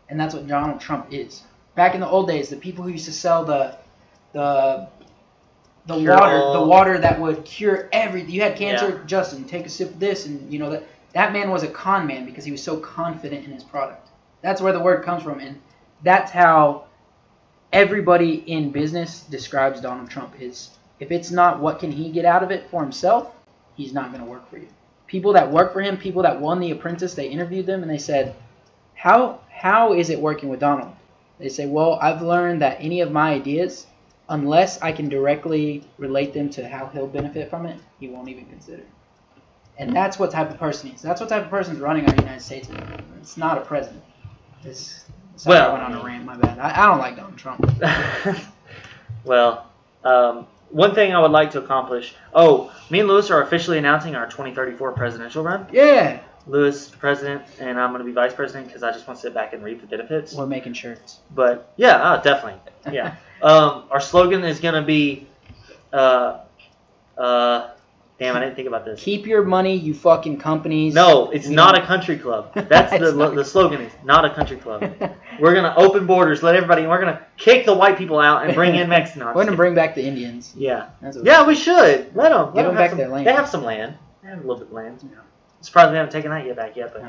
And that's what Donald Trump is. Back in the old days, the people who used to sell the water that would cure everything. You had cancer, Justin, take a sip of this, and you know that man was a con man because he was so confident in his product. That's where the word comes from, and that's how everybody in business describes Donald Trump. Is if it's not what can he get out of it for himself, he's not going to work for you. People that work for him, people that won The Apprentice, they interviewed them and they said, how is it working with Donald? They say, well, I've learned that any of my ideas, unless I can directly relate them to how he'll benefit from it, he won't even consider. And that's what type of person he is. That's what type of person is running our United States. It's not a president. Sorry, I went on a rant, my bad. I don't like Donald Trump. Well, one thing I would like to accomplish. Oh, me and Lewis are officially announcing our 2034 presidential run. Yeah. Lewis, president, and I'm going to be vice president because I just want to sit back and reap the benefits. We're making shirts. But, yeah, definitely. Yeah. Our slogan is going to be, damn, I didn't think about this. Keep your money, you fucking companies. No, it's not a country club. That's the slogan is not a country club. We're going to open borders, let everybody, we're going to kick the white people out and bring in Mexicans. We're going to bring back the Indians. Yeah. Yeah, we should. Let them. Give them back their land. They have some land. They have a little bit of land. Yeah. Surprised we haven't taken that back yet. But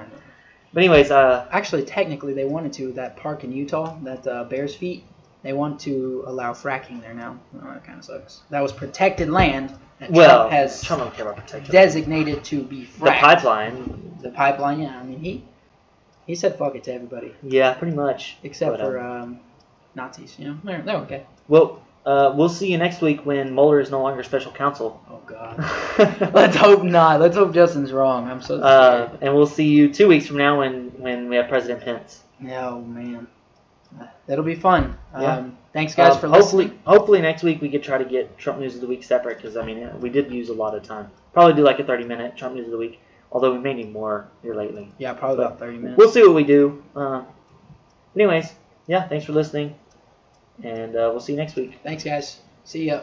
anyways. Actually, technically, they wanted to. That park in Utah, that Bears Feet, they want to allow fracking there now. Oh, that kind of sucks. That was protected land that Trump has don't care about protected designated to be fracked. The pipeline. The pipeline, yeah. I mean, he said fuck it to everybody. Yeah, pretty much. Except for Nazis, you know. They're okay. Well, we'll see you next week when Mueller is no longer special counsel. Oh, God. Let's hope not. Let's hope Justin's wrong. I'm so scared. And we'll see you 2 weeks from now when we have President Pence. Oh, man. That'll be fun. Yeah. Thanks, guys, for listening. Hopefully next week we could try to get Trump News of the Week separate because, I mean, we did use a lot of time. Probably do like a 30-minute Trump News of the Week, although we may need more here lately. Yeah, probably about 30 minutes. We'll see what we do. Anyways, yeah, thanks for listening, and we'll see you next week. Thanks, guys. See ya.